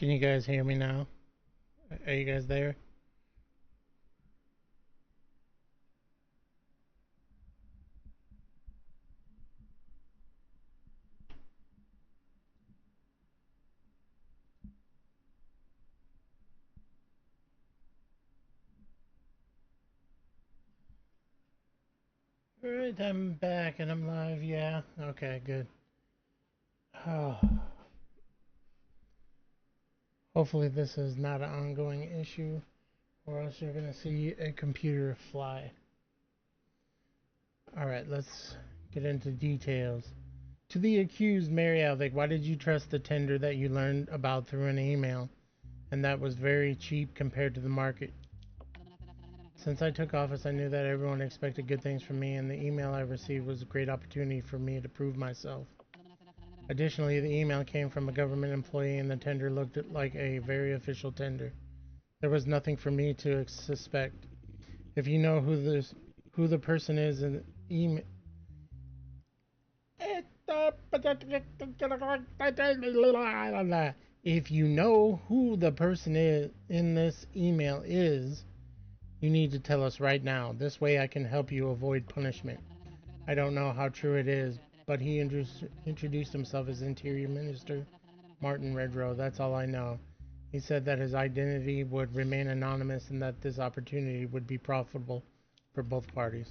Can you guys hear me now? Are you guys there? Alright, I'm back and I'm live. Yeah. Okay, good. Oh, hopefully this is not an ongoing issue, or else you're gonna see a computer fly. Alright, let's get into details. To the accused, Mary Alvik, why did you trust the tender that you learned about through an email, and that was very cheap compared to the market? Since I took office, I knew that everyone expected good things from me, and the email I received was a great opportunity for me to prove myself. Additionally, the email came from a government employee and the tender looked like a very official tender. There was nothing for me to suspect. If you know who the person is in the email, if you know who the person is in this email is, you need to tell us right now. This way I can help you avoid punishment. I don't know how true it is, but he introduced himself as Interior Minister Martin Redrow. That's all I know. He said that his identity would remain anonymous and that this opportunity would be profitable for both parties.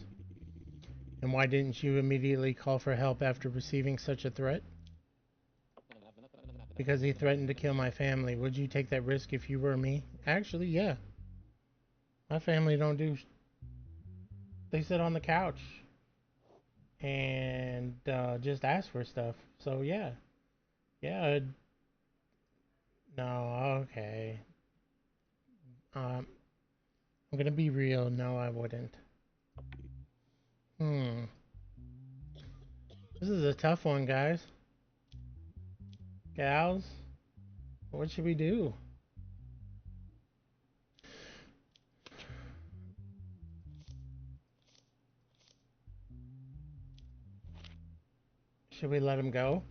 And why didn't you immediately call for help after receiving such a threat? Because he threatened to kill my family. Would you take that risk if you were me? Actually, yeah. My family don't do. They sit on the couch and just ask for stuff. So yeah, yeah. No, okay. Um, I'm gonna be real. No, I wouldn't. Hmm. This is a tough one, guys. Gals, what should we do? Should we let him go?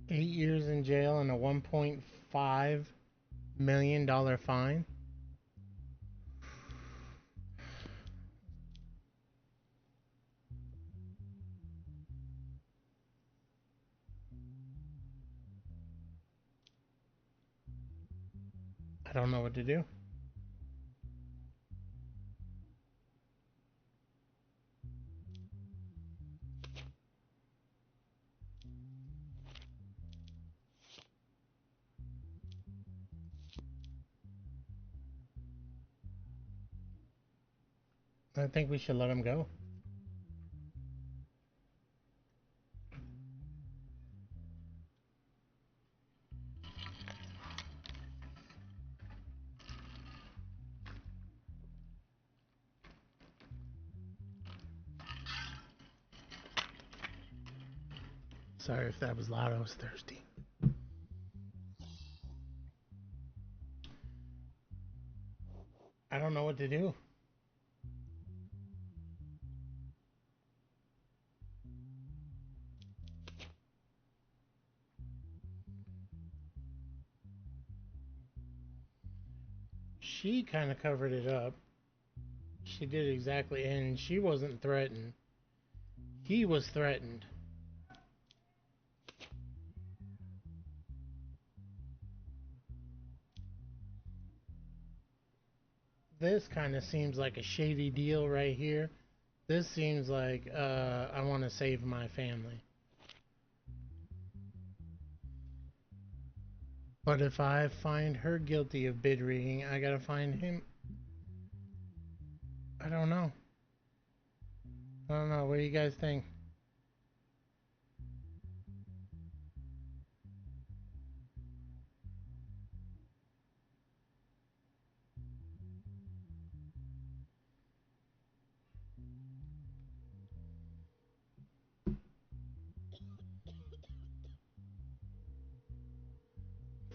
8 years in jail and a $1.5 million fine? I don't know what to do. I think we should let him go. Sorry if that was loud. I was thirsty. I don't know what to do. She kind of covered it up. She did exactly, and she wasn't threatened. He was threatened. This kind of seems like a shady deal right here. This seems like I want to save my family. But if I find her guilty of bid rigging, I gotta find him. I don't know. I don't know. What do you guys think?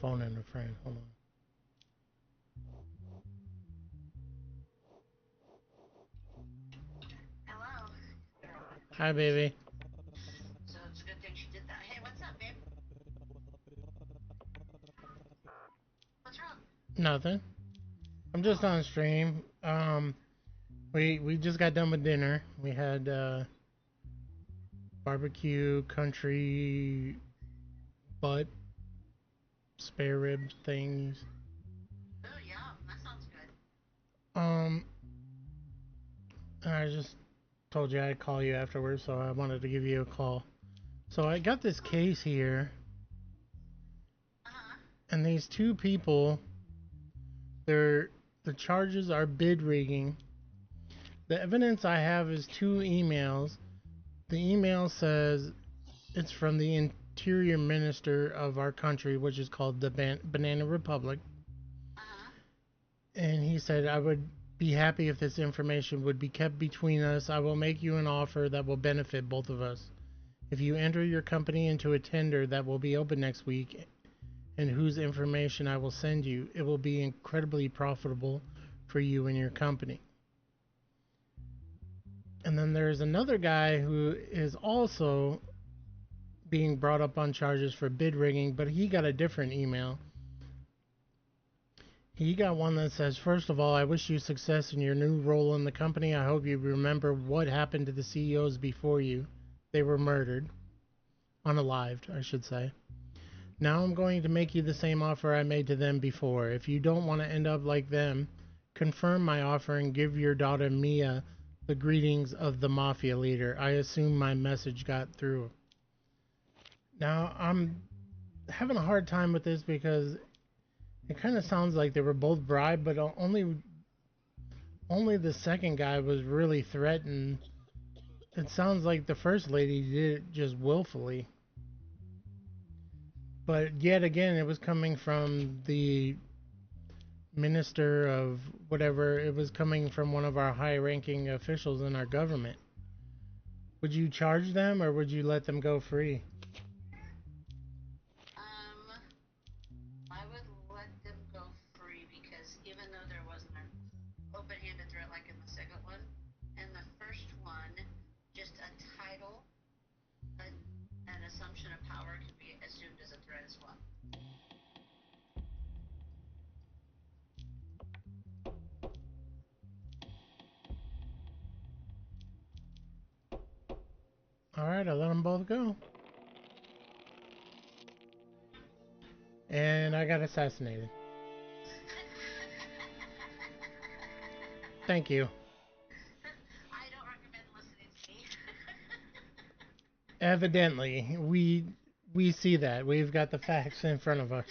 Phone in a friend. Hold on. Hi, baby. So it's a good thing she did that. Hey, what's up, babe? What's wrong? Nothing. I'm just Oh, on stream. We just got done with dinner. We had barbecue, country butt, spare rib things. oh, yum. That sounds good. Um, and I just told you I'd call you afterwards, so I wanted to give you a call. So I got this Oh, case here, uh-huh. and these two people, they're the charges are bid rigging. The evidence I have is two emails. The email says it's from the interior minister of our country, which is called the Banana Republic. Uh-huh. And he said, I would be happy if this information would be kept between us. I will make you an offer that will benefit both of us. If you enter your company into a tender that will be open next week and whose information I will send you, it will be incredibly profitable for you and your company. And then there's another guy who is also being brought up on charges for bid rigging, but he got a different email. He got one that says, first of all, I wish you success in your new role in the company. I hope you remember what happened to the CEOs before you. They were murdered. Unalived, I should say. Now I'm going to make you the same offer I made to them before. If you don't want to end up like them, confirm my offer and give your daughter Mia the greetings of the mafia leader. I assume my message got through. Now I'm having a hard time with this because it kind of sounds like they were both bribed, but only the second guy was really threatened. It sounds like the first lady did it just willfully. But yet again, it was coming from the minister of whatever. It was coming from one of our high ranking officials in our government. Would you charge them or would you let them go free? Um, I would let them go free because even though there wasn't an open-handed threat like in the second one, and the first one, just a title, a, an assumption of power can be assumed as a threat as well. Alright, I'll let them both go. And I got assassinated. Thank you. I don't recommend listening to me. Evidently, we see that. We've got the facts in front of us.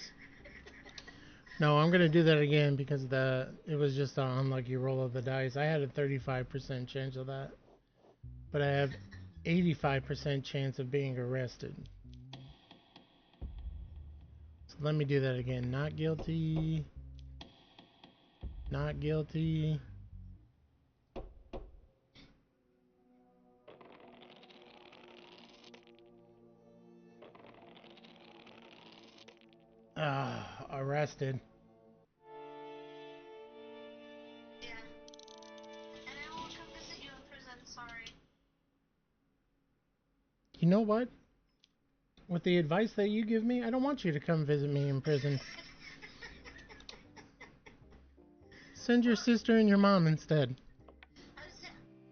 No, I'm gonna do that again because it was just an unlucky roll of the dice. I had a 35% chance of that, but I have 85% chance of being arrested. So let me do that again. Not guilty. Not guilty. Arrested. Yeah. And I won't come visit you in prison, sorry. You know what? With the advice that you give me, I don't want you to come visit me in prison. Send your Well, sister and your mom instead.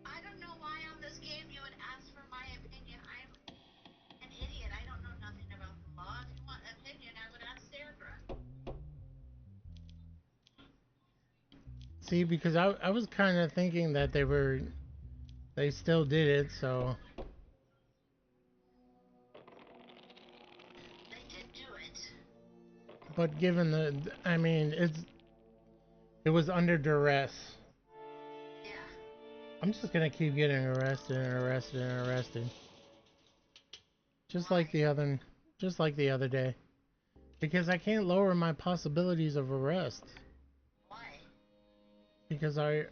I don't know why on this game you would ask for my opinion. I'm an idiot. I don't know nothing about the law. If you want an opinion, I would ask Sandra. See, because I was kind of thinking that they still did it, so. They did do it. But given I mean, it was under duress. Yeah. I'm just gonna keep getting arrested and arrested and arrested. Just like Why? the other, just like the other day. Because I can't lower my possibilities of arrest. Why? Because I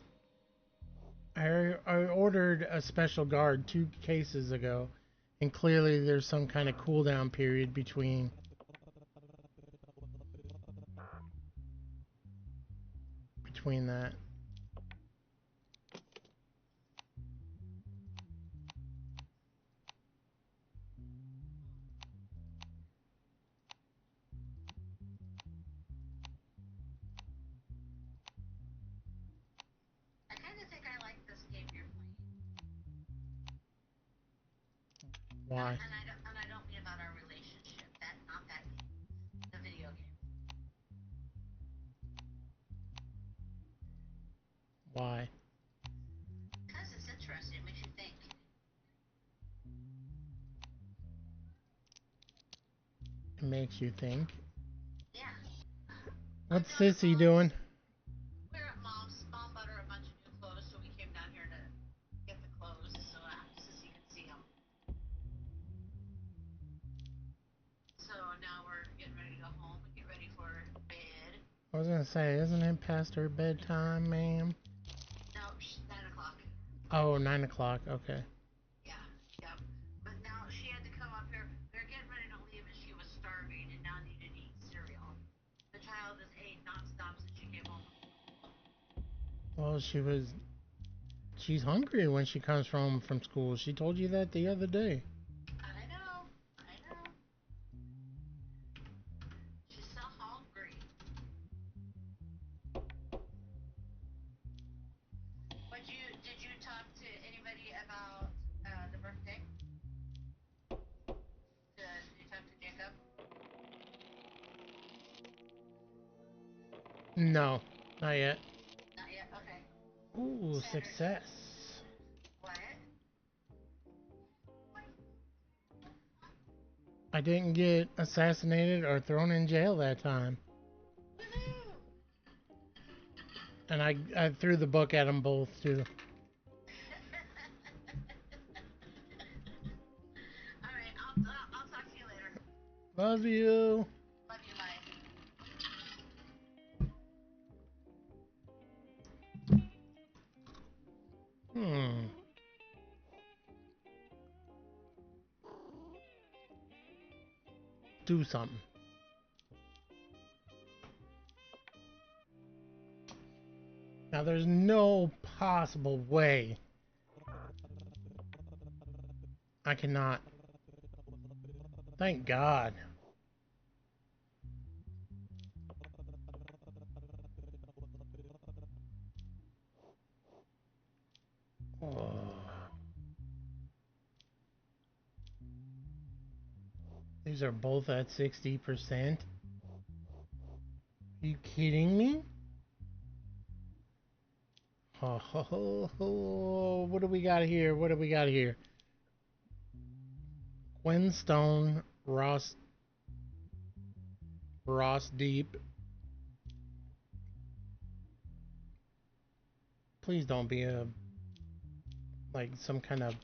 ordered a special guard 2 cases ago, and clearly there's some kind of cooldown period between that. Why? And I don't mean about our relationship. Not that game. The video game. Why? Because it's interesting. It makes you think. It makes you think. Yeah. What's Sissy doing? We're at mom's. Mom bought her a bunch of new clothes, so we came down here to get the clothes so Sissy could see them. So now we're getting ready to go home and get ready for bed. I was gonna say, isn't it past her bedtime, ma'am? No, 9 o'clock. Oh, 9 o'clock. Okay. Yeah, yeah. But now she had to come up here. We were getting ready to leave and she was starving and now needed to eat cereal. The child has ate nonstop since she came home. Well, she's hungry when she comes from school. She told you that the other day. I know. I know. She's so hungry. Did you talk to anybody about the birthday? Did you talk to Jacob? No, not yet. Not yet. Okay. Ooh, Saturday. success. What? I didn't get assassinated or thrown in jail that time. Woohoo! And I threw the book at them both, too. Alright, I'll talk to you later. Love you. Love you, bye. Do something. Now, there's no possible way I cannot. Thank God. Oh. These are both at 60%. Are you kidding me? Oh, what do we got here? What do we got here? Gwen Stone, Ross Deep. Please don't be like some kind of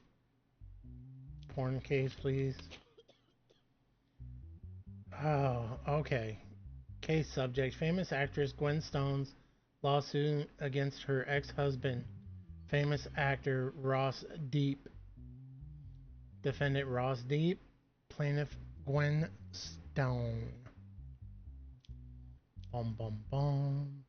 porn case, please. Oh, okay. Case subject: famous actress Gwen Stone's lawsuit against her ex-husband, famous actor Ross Deep. Defendant Ross Deep, plaintiff Gwen Stone. Bum bum bum.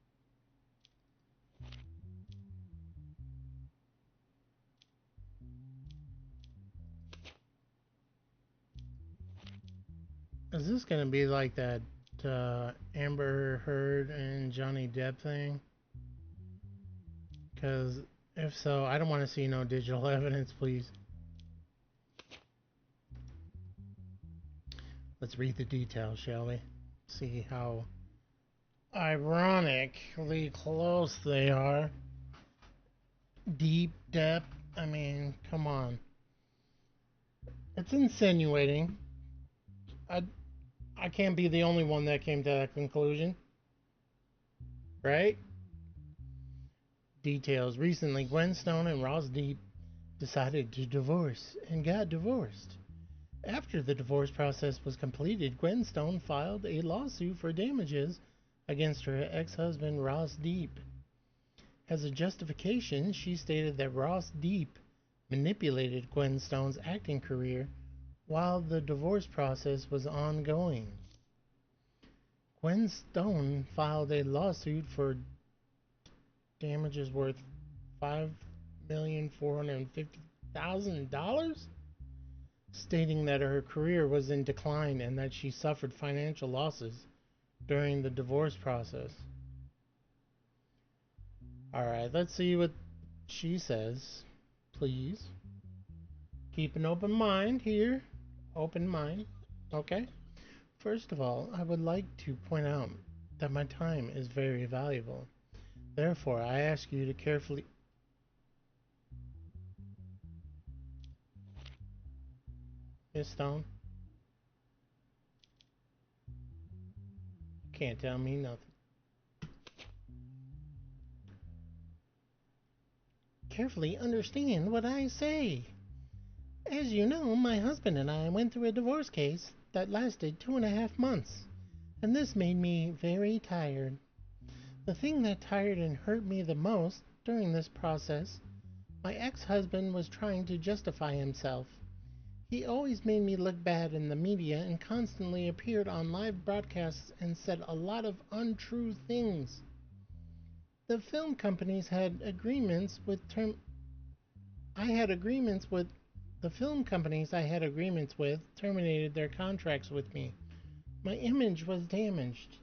Is this gonna be like that Amber Heard and Johnny Depp thing? Because if so, I don't want to see no digital evidence, please. Let's read the details, shall we? See how ironically close they are. Deep depth. I mean, come on. It's insinuating. I can't be the only one that came to that conclusion. Right? Details. Recently, Gwen Stone and Ross Deep decided to divorce and got divorced. After the divorce process was completed, Gwen Stone filed a lawsuit for damages against her ex-husband Ross Deep. As a justification, she stated that Ross Deep manipulated Gwen Stone's acting career while the divorce process was ongoing. Gwen Stone filed a lawsuit for damages worth $5,450,000, stating that her career was in decline and that she suffered financial losses during the divorce process. Alright, let's see what she says. Please. Keep an open mind here. open mind. Okay? First of all, I would like to point out that my time is very valuable. Therefore, I ask you to carefully. Miss Stone, can't tell me nothing. Carefully understand what I say. As you know, my husband and I went through a divorce case that lasted 2.5 months, and this made me very tired. The thing that tired and hurt me the most during this process, my ex husband was trying to justify himself. He always made me look bad in the media and constantly appeared on live broadcasts and said a lot of untrue things. The film companies had agreements with term I had agreements with the film companies I had agreements with terminated their contracts with me. My image was damaged.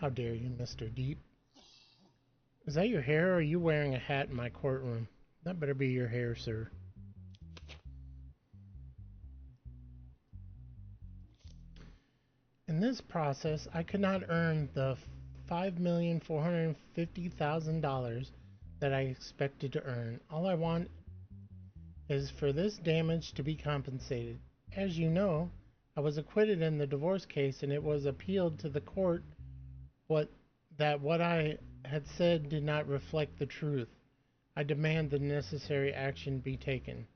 How dare you, Mr. Deep? Is that your hair or are you wearing a hat in my courtroom? That better be your hair, sir. In this process, I could not earn the $5,450,000 that I expected to earn. All I want is for this damage to be compensated. As you know, I was acquitted in the divorce case and it was appealed to the court what what I had said did not reflect the truth. I demand the necessary action be taken.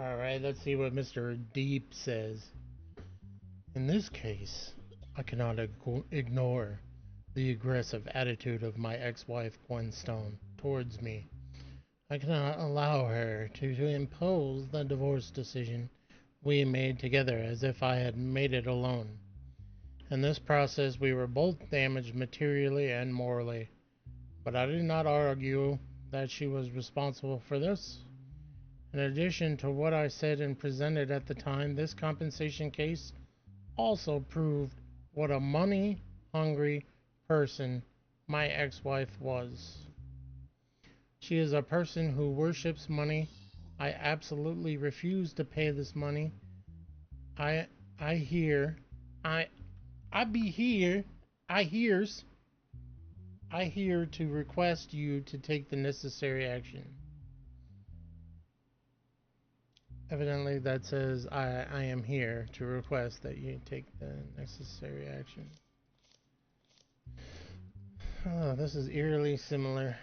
Alright, let's see what Mr. Deep says. In this case, I cannot ignore the aggressive attitude of my ex-wife Gwen Stone towards me. I cannot allow her to impose the divorce decision we made together as if I had made it alone. In this process, we were both damaged materially and morally, but I did not argue that she was responsible for this. In addition to what I said and presented at the time, this compensation case also proved what a money hungry person my ex wife was. She is a person who worships money. I absolutely refuse to pay this money. I I hear I I be here. I hears I hear to request you to take the necessary action. Evidently that says I am here to request that you take the necessary action. Oh, this is eerily similar.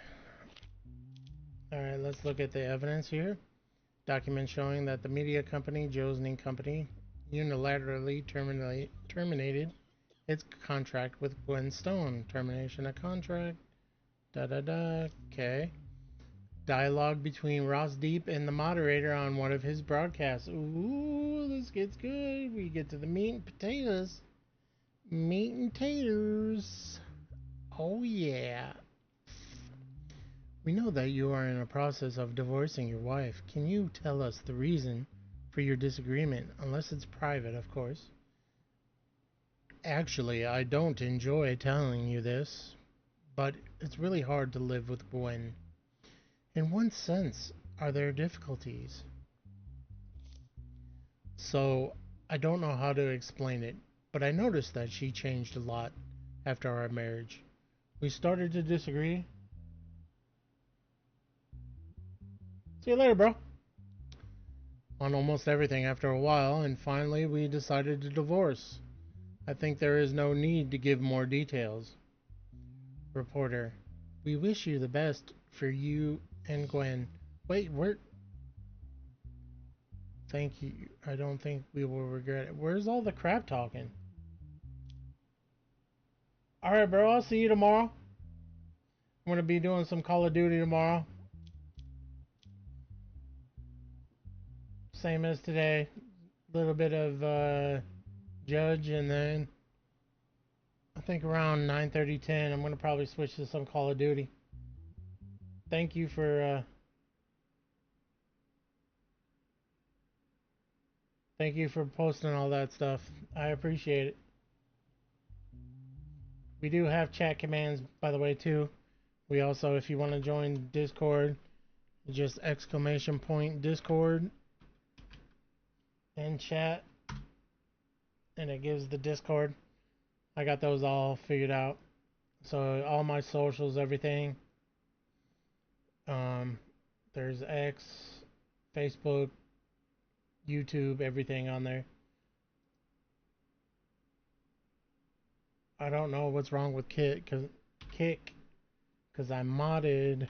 Alright, let's look at the evidence here. Document showing that the media company, Josening Company, unilaterally terminated its contract with Gwen Stone. Termination of contract. Da da da. Okay. Dialogue between Ross Deep and the moderator on one of his broadcasts. Ooh, this gets good. We get to the meat and potatoes. Meat and taters. Oh, yeah. We know that you are in a process of divorcing your wife. Can you tell us the reason for your disagreement? Unless it's private, of course. Actually, I don't enjoy telling you this, but it's really hard to live with Gwen. In one sense, are there difficulties? So, I don't know how to explain it, but I noticed that she changed a lot after our marriage. We started to disagree. See you later, bro. On almost everything after a while, and finally we decided to divorce. I think there is no need to give more details. Reporter, we wish you the best for you and Gwen. Wait, where? Thank you. I don't think we will regret it. Where's all the crap talking? Alright, bro, I'll see you tomorrow. I'm gonna be doing some Call of Duty tomorrow. Same as today. A little bit of Judge, and then I think around 9:30, 10, I'm gonna probably switch to some Call of Duty. Thank you for Thank you for posting all that stuff. I appreciate it. We do have chat commands, by the way, too. We also, if you want to join Discord, just exclamation point Discord and chat, and it gives the Discord. I got those all figured out. So all my socials, everything. Um, there's X, Facebook, YouTube, everything on there. I don't know what's wrong with Kick, cause I modded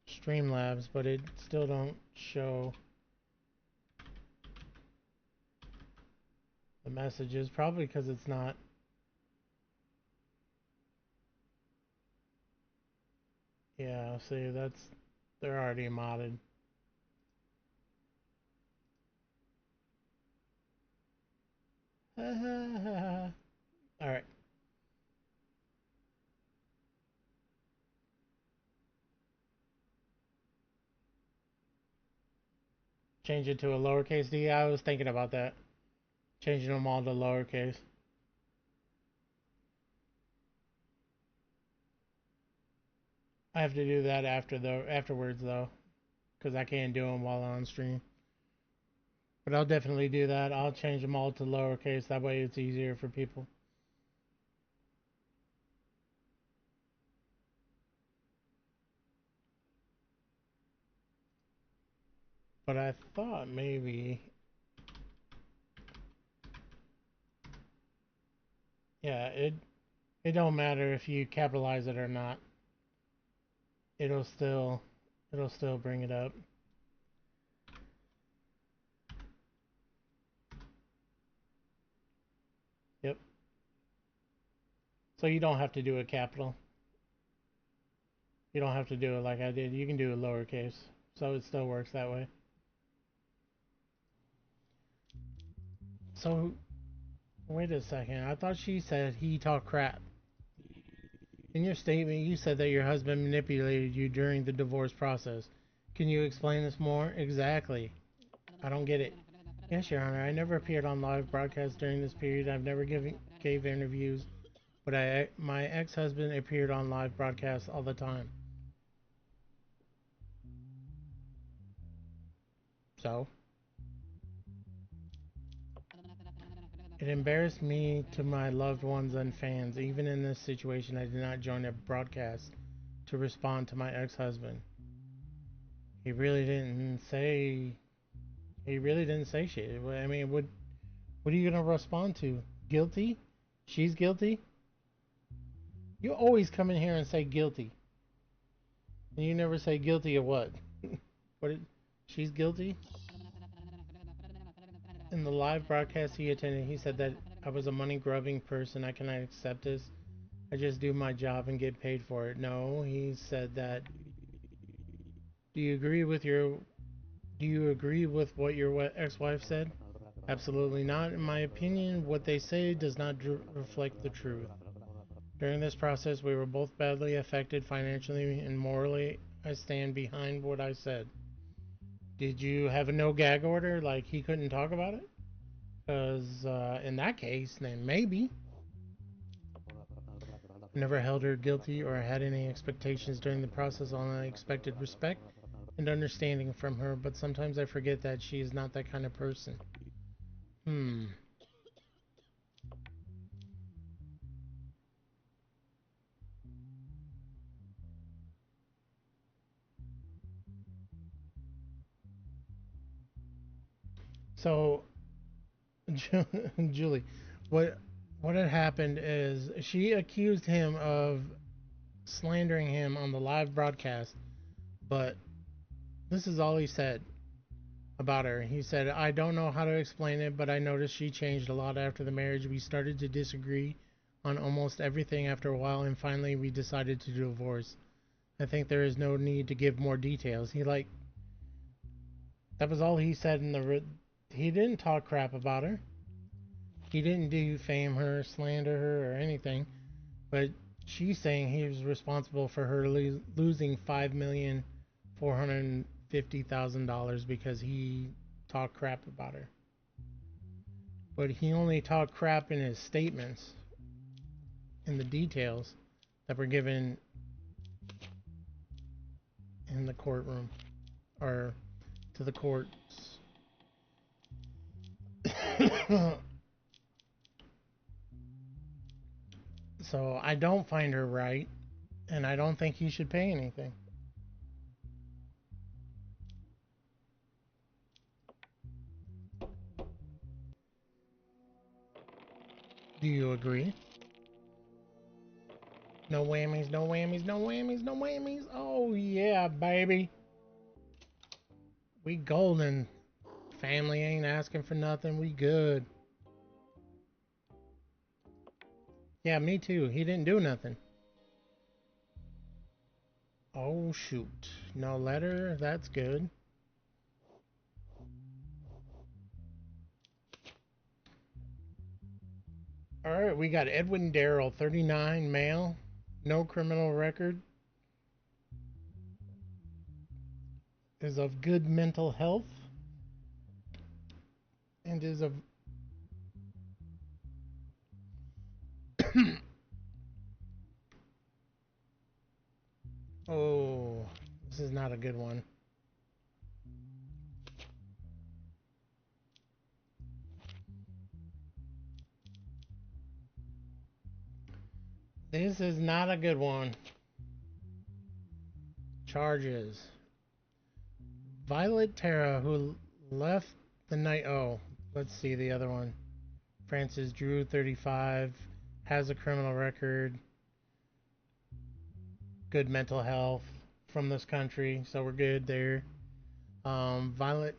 Streamlabs, but it still don't show the messages. Probably because it's not. Yeah, see, they're already modded. All right. Change it to a lowercase d. I was thinking about that. Changing them all to lowercase. I have to do that afterwards though, because I can't do them while on stream. But I'll definitely do that. I'll change them all to lowercase. That way it's easier for people. But I thought maybe, yeah, it don't matter if you capitalize it or not. It'll still bring it up. Yep. So you don't have to do a capital. You don't have to do it like I did. You can do a lowercase. So it still works that way. So wait a second. I thought she said he talked crap. In your statement, you said that your husband manipulated you during the divorce process. Can you explain this more? Exactly. I don't get it. Yes, Your Honor. I never appeared on live broadcasts during this period. I've never gave interviews, but my ex-husband appeared on live broadcasts all the time. So it embarrassed me to my loved ones and fans. Even in this situation, I did not join a broadcast to respond to my ex-husband. He really didn't say. He really didn't say shit. I mean, what are you gonna respond to? Guilty? She's guilty? You always come in here and say guilty. And you never say guilty of what? What? She's guilty? In the live broadcast he attended, he said that I was a money grubbing person. I cannot accept this. I just do my job and get paid for it. No, he said that. Do you agree with your? Do you agree with what your ex-wife said? Absolutely not. In my opinion, what they say does not reflect the truth. During this process, we were both badly affected financially and morally. I stand behind what I said. Did you have a no gag order? Like he couldn't talk about it? Because in that case, then maybe. I never held her guilty or had any expectations during the process. All I expected respect and understanding from her, but sometimes I forget that she is not that kind of person. Hmm. So, Julie, what what had happened is she accused him of slandering him on the live broadcast, but this is all he said about her. He said, I don't know how to explain it, but I noticed she changed a lot after the marriage. We started to disagree on almost everything after a while, and finally we decided to divorce. I think there is no need to give more details. That was all he said he didn't talk crap about her. He didn't defame her, slander her, or anything. But she's saying he was responsible for her losing $5,450,000 because he talk crap about her. But he only talked crap in his statements, in the details that were given in the courtroom, or to the courts. So I don't find her right, and I don't think he should pay anything. Do you agree? No whammies, no whammies, no whammies, no whammies. Oh yeah, baby. We golden. Family ain't asking for nothing. We good. Yeah, me too. He didn't do nothing. Oh shoot. No letter. That's good. Alright, we got Edwin Darrell, 39, male. No criminal record. Is of good mental health. And is of... Oh, this is not a good one. This is not a good one. Charges. Violet Terra, who left the night... Oh, let's see the other one. Francis Drew, 35, has a criminal record, good mental health, from this country, so we're good there. Violet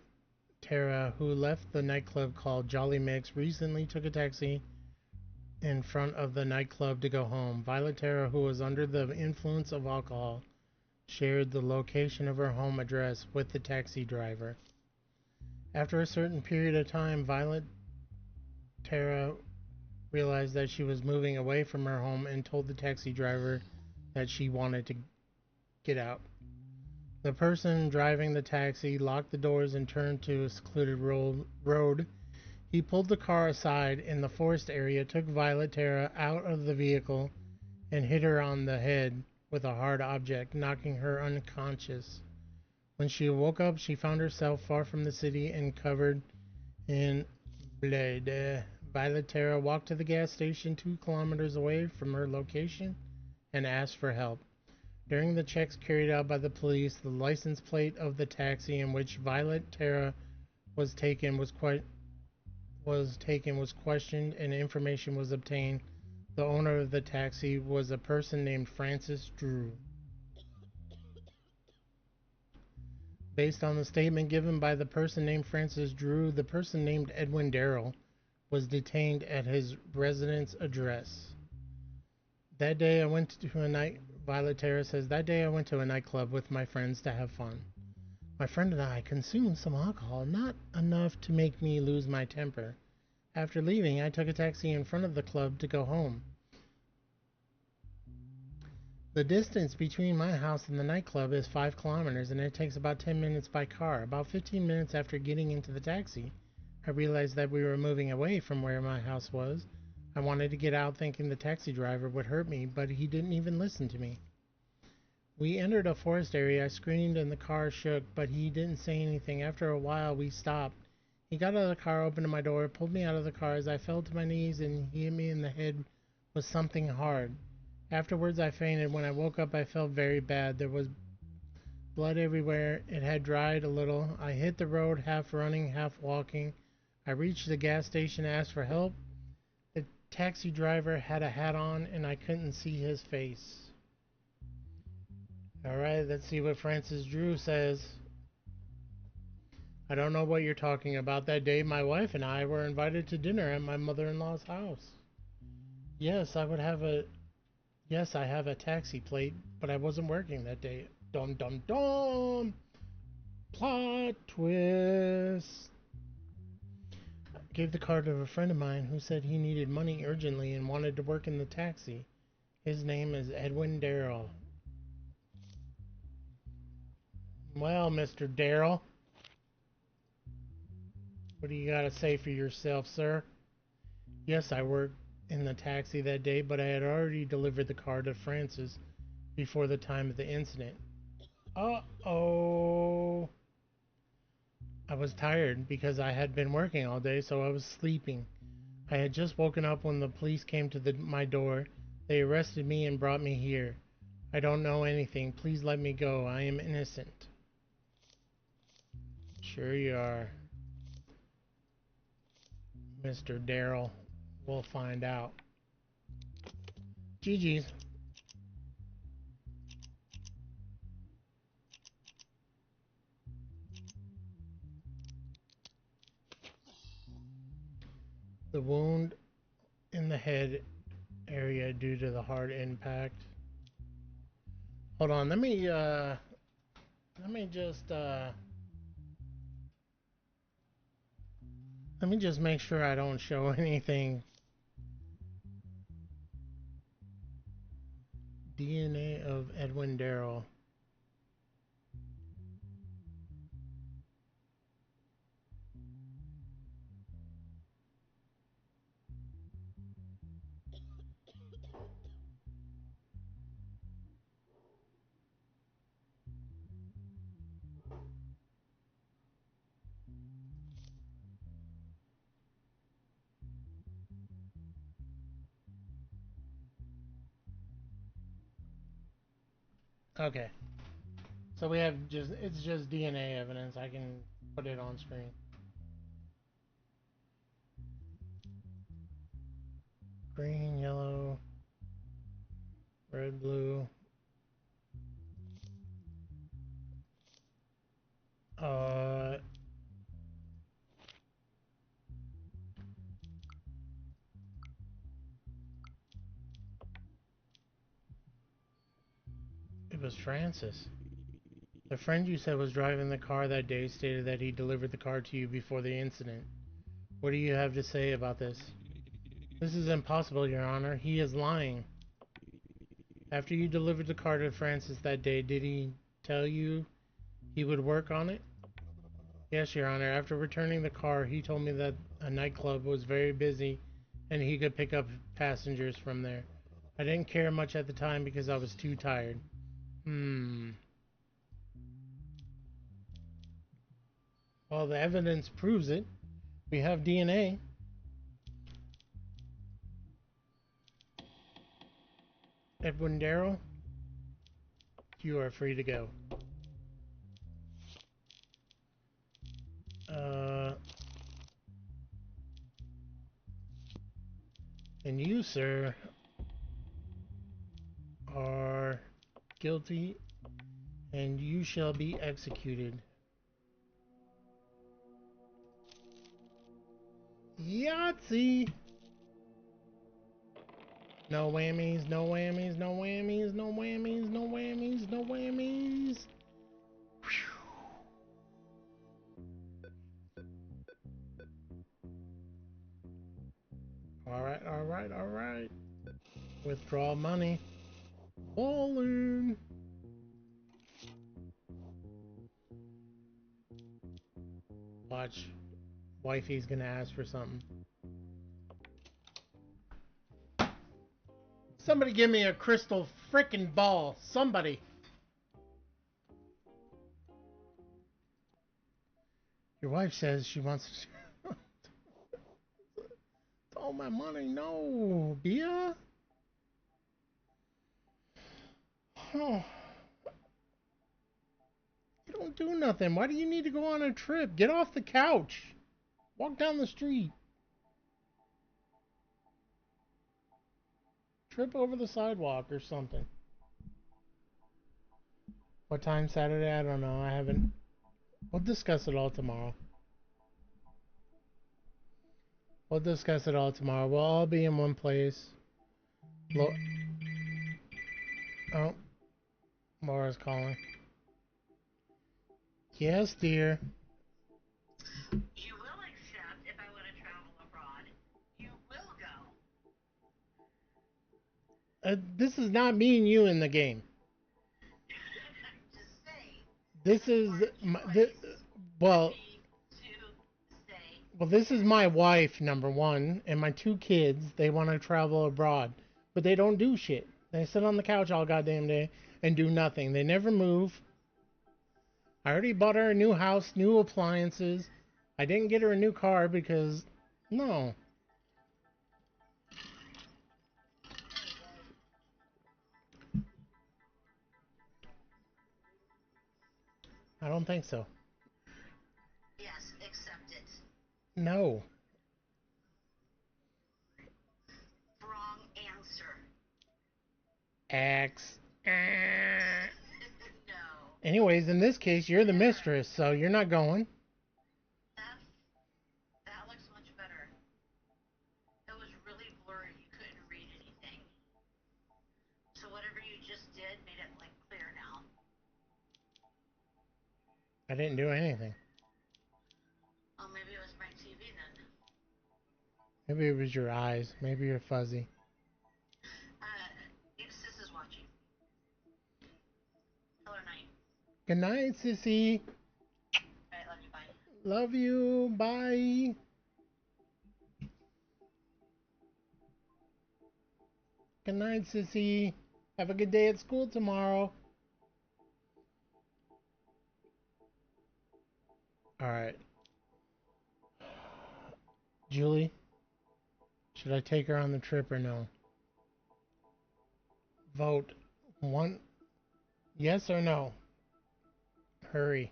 Terra, who left the nightclub called Jolly Mix, recently took a taxi in front of the nightclub to go home. Violet Terra, who was under the influence of alcohol, shared the location of her home address with the taxi driver. After a certain period of time, Violet Terra realized that she was moving away from her home and told the taxi driver that she wanted to get out. The person driving the taxi locked the doors and turned to a secluded road. He pulled the car aside in the forest area, took Violet Terra out of the vehicle, and hit her on the head with a hard object, knocking her unconscious. When she woke up, she found herself far from the city and covered in blood. Violet Terra walked to the gas station 2 kilometers away from her location and asked for help. During the checks carried out by the police, the license plate of the taxi in which Violet Terra was taken was questioned and information was obtained. The owner of the taxi was a person named Francis Drew. Based on the statement given by the person named Francis Drew, the person named Edwin Darrell was detained at his residence address. That day I went to a night, Violet Terra says, that day I went to a nightclub with my friends to have fun. My friend and I consumed some alcohol, not enough to make me lose my temper. After leaving, I took a taxi in front of the club to go home. The distance between my house and the nightclub is 5 kilometers, and it takes about 10 minutes by car. About 15 minutes after getting into the taxi, I realized that we were moving away from where my house was. I wanted to get out thinking the taxi driver would hurt me, but he didn't even listen to me. We entered a forest area. I screamed and the car shook, but he didn't say anything. After a while, we stopped. He got out of the car, opened my door, pulled me out of the car as I fell to my knees, and he hit me in the head with something hard. Afterwards, I fainted. When I woke up, I felt very bad. There was blood everywhere. It had dried a little. I hit the road, half running, half walking. I reached the gas station, asked for help. The taxi driver had a hat on, and I couldn't see his face. Alright, let's see what Francis Drew says. I don't know what you're talking about. That day, my wife and I were invited to dinner at my mother-in-law's house. Yes, I have a taxi plate, but I wasn't working that day. Dum dum dum! Plot twist! I gave the car to a friend of mine who said he needed money urgently and wanted to work in the taxi. His name is Edwin Darrell. Well, Mr. Darrell, What do you got to say for yourself, sir? Yes, I worked in the taxi that day, but I had already delivered the car to Francis before the time of the incident. Uh-oh. I was tired because I had been working all day, so I was sleeping. I had just woken up when the police came to my door. They arrested me and brought me here. I don't know anything. Please let me go. I am innocent. Sure you are, Mr. Daryl. We'll find out. GG's. The wound in the head area due to the hard impact. Hold on, let me just let me just make sure I don't show anything. DNA of Edwin Darrell. Okay. So we have it's just DNA evidence. I can put it on screen. Green, yellow, red, blue. Uh, it was Francis. The friend you said was driving the car that day stated that he delivered the car to you before the incident. What do you have to say about this? This is impossible, Your Honor. He is lying. After you delivered the car to Francis that day, did he tell you he would work on it? Yes, Your Honor. After returning the car, he told me that a nightclub was very busy and he could pick up passengers from there. I didn't care much at the time because I was too tired. Well, the evidence proves it. We have DNA. Edwin Darrell, you are free to go. And you, sir, are guilty and you shall be executed. Yahtzee! No whammies, no whammies, no whammies, no whammies, no whammies, no whammies. Alright, alright, alright. Withdraw money. Balloon. Watch. Wifey's gonna ask for something. Somebody give me a crystal frickin' ball. Somebody. Your wife says she wants to... It's all my money. No, Bia. Oh. You don't do nothing. Why do you need to go on a trip? Get off the couch. Walk down the street. Trip over the sidewalk or something. What time Saturday? I don't know. I haven't. We'll discuss it all tomorrow. We'll discuss it all tomorrow. We'll all be in one place. Oh, Laura's calling. Yes, dear. You will accept if I want to travel abroad. You will go. This is not me and you in the game. Just say. This is well. To say Well, this is my wife, number one, and my two kids. They want to travel abroad, but they don't do shit. They sit on the couch all goddamn day and do nothing. They never move. I already bought her a new house, new appliances. I didn't get her a new car because, no, I don't think so. Yes, accept it. No. Wrong answer. X. No. Anyways, in this case, you're the mistress, so you're not going. That that looks much better. It was really blurry. You couldn't read anything. So whatever you just did made it like clear now. I didn't do anything. Oh, maybe it was my TV then. Maybe it was your eyes. Maybe you're fuzzy. Sis is watching. Hello, night. Good night, sissy. Alright, love you, bye. Love you. Bye. Good night, sissy. Have a good day at school tomorrow. All right. Julie, should I take her on the trip or no? Vote. One. Yes or no? Hurry.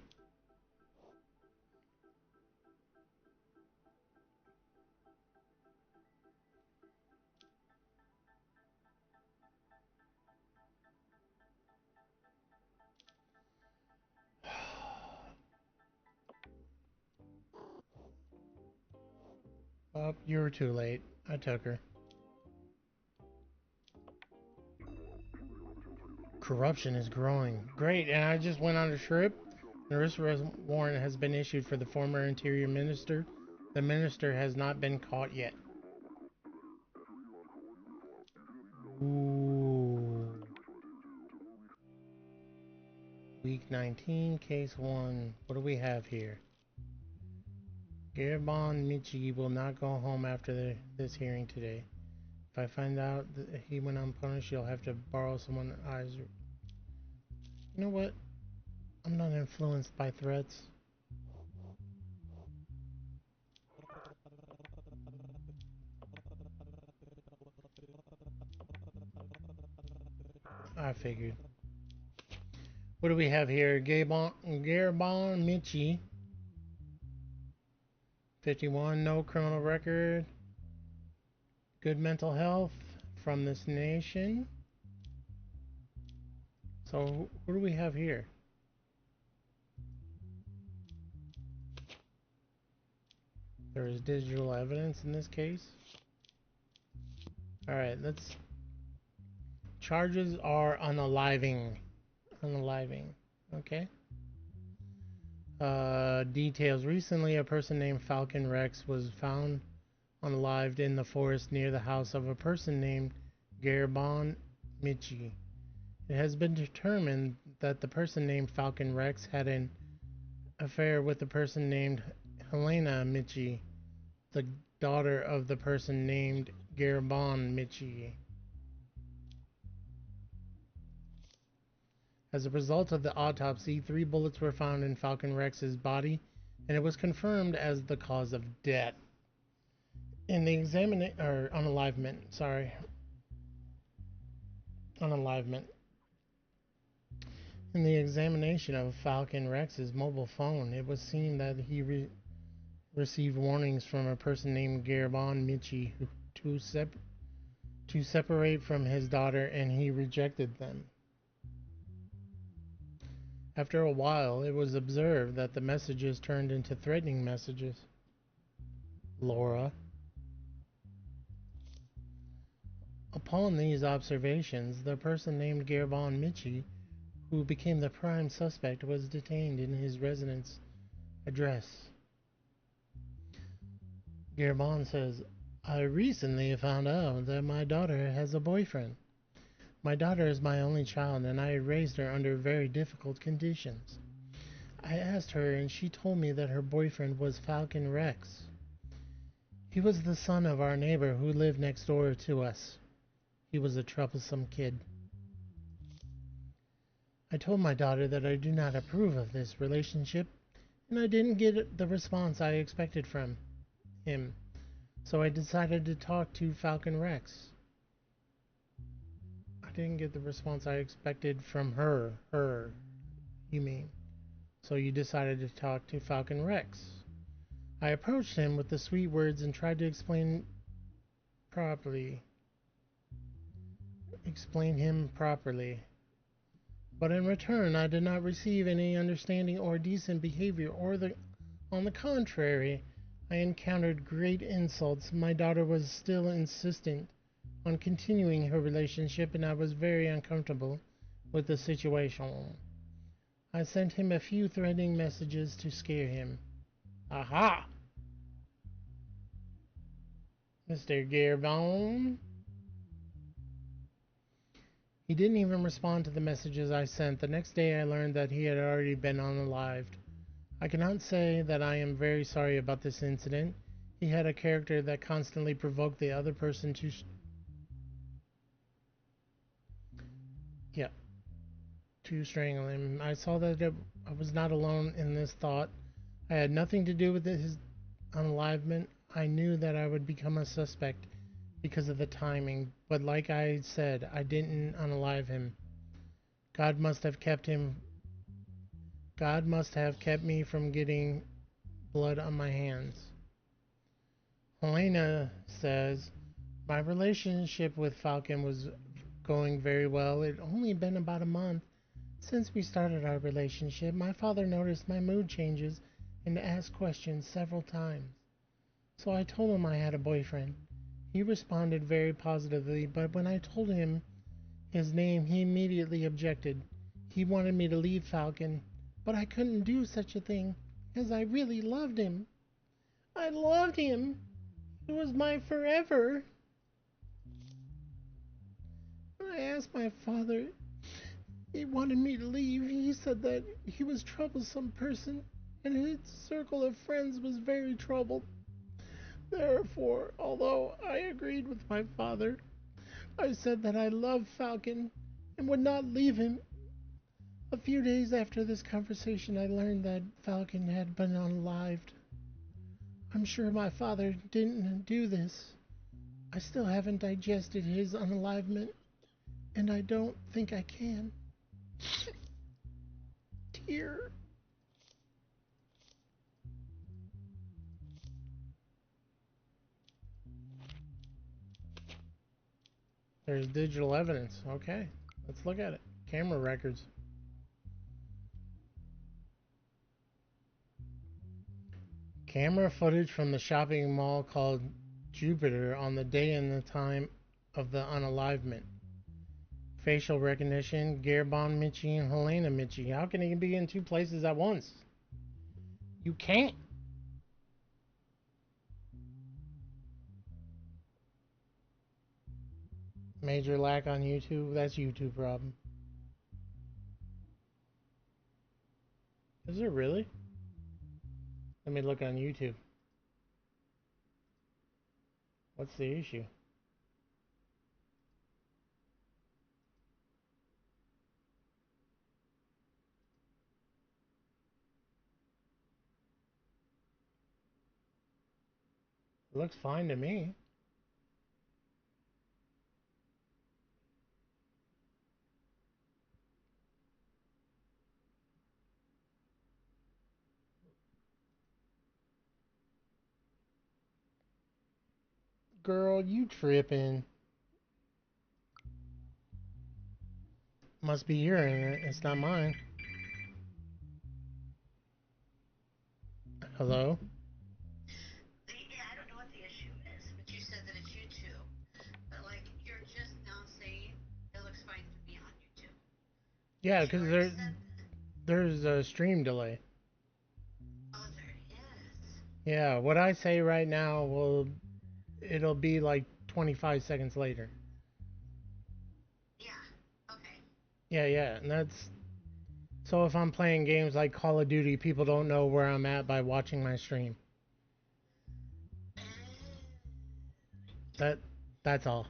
Oh, you were too late. I took her. Corruption is growing. Great, and I just went on a trip. An arrest warrant has been issued for the former interior minister. The minister has not been caught yet. Ooh. Week 19, case 1. What do we have here? Garibon Michi will not go home after this hearing today. If I find out that he went unpunished, you'll have to borrow someone's eyes. You know what? I'm not influenced by threats. I figured. What do we have here? Garibon Michi. 51, no criminal record. Good mental health from this nation. So, what do we have here? There is digital evidence in this case. Alright, let's... Charges are unaliving. Unaliving. Okay. Details. Recently, a person named Falcon Rex was found unalived in the forest near the house of a person named Garibon Michi. It has been determined that the person named Falcon Rex had an affair with the person named Helena Michi, the daughter of the person named Garibon Michi. As a result of the autopsy, 3 bullets were found in Falcon Rex's body, and it was confirmed as the cause of death. In the unalivement. In the examination of Falcon Rex's mobile phone, it was seen that he received warnings from a person named Garibon Michi to separate from his daughter, and he rejected them. After a while, it was observed that the messages turned into threatening messages. Laura. Upon these observations, the person named Garibon Michi, who became the prime suspect, was detained in his residence address. Garibon says, I recently found out that my daughter has a boyfriend. My daughter is my only child, and I raised her under very difficult conditions. I asked her, and she told me that her boyfriend was Falcon Rex. He was the son of our neighbor who lived next door to us. He was a troublesome kid. I told my daughter that I do not approve of this relationship, and I didn't get the response I expected from him. So I decided to talk to Falcon Rex. I didn't get the response I expected from her. Her, you mean. So you decided to talk to Falcon Rex. I approached him with the sweet words and tried to properly. Explain him properly. But in return, I did not receive any understanding or decent behavior, on the contrary, I encountered great insults. My daughter was still insistent on continuing her relationship, and I was very uncomfortable with the situation. I sent him a few threatening messages to scare him. Aha! Mr. Gearbone. He didn't even respond to the messages I sent. The next day I learned that he had already been unalived. I cannot say that I am very sorry about this incident. He had a character that constantly provoked the other person to strangle him. I saw that I was not alone in this thought. I had nothing to do with his unalivement. I knew that I would become a suspect because of the timing, but like I said, I didn't unalive him. God must have kept him. God must have kept me from getting blood on my hands. Helena says, my relationship with Falcon was going very well. It only been about a month since we started our relationship. My father noticed my mood changes and asked questions several times. So I told him I had a boyfriend. He responded very positively, but when I told him his name, he immediately objected. He wanted me to leave Falcon, but I couldn't do such a thing, as I really loved him. I loved him. He was my forever. I asked my father. He wanted me to leave. He said that he was a troublesome person, and his circle of friends was very troubled. Therefore, although I agreed with my father, I said that I loved Falcon and would not leave him. A few days after this conversation, I learned that Falcon had been unalived. I'm sure my father didn't do this. I still haven't digested his unalivement, and I don't think I can. Tear. There's digital evidence. Okay, let's look at it. Camera records. Camera footage from the shopping mall called Jupiter on the day and the time of the unalivement. Facial recognition, Gearbone Michi and Helena Michi. How can he be in two places at once? You can't. Major lack on YouTube. That's YouTube problem. Is it really? Let me look on YouTube. What's the issue? It looks fine to me. Girl, you tripping. Must be your internet. It's not mine. Hello? Yeah, I don't know what the issue is, but you said that it's YouTube. But, like, you're just now saying it looks fine to me on YouTube. Yeah, But you because already said that. there's a stream delay. Oh, there is. Yeah, what I say right now it'll be like 25 seconds later. Yeah. Okay. Yeah, and that's so if I'm playing games like Call of Duty, people don't know where I'm at by watching my stream. That that's all.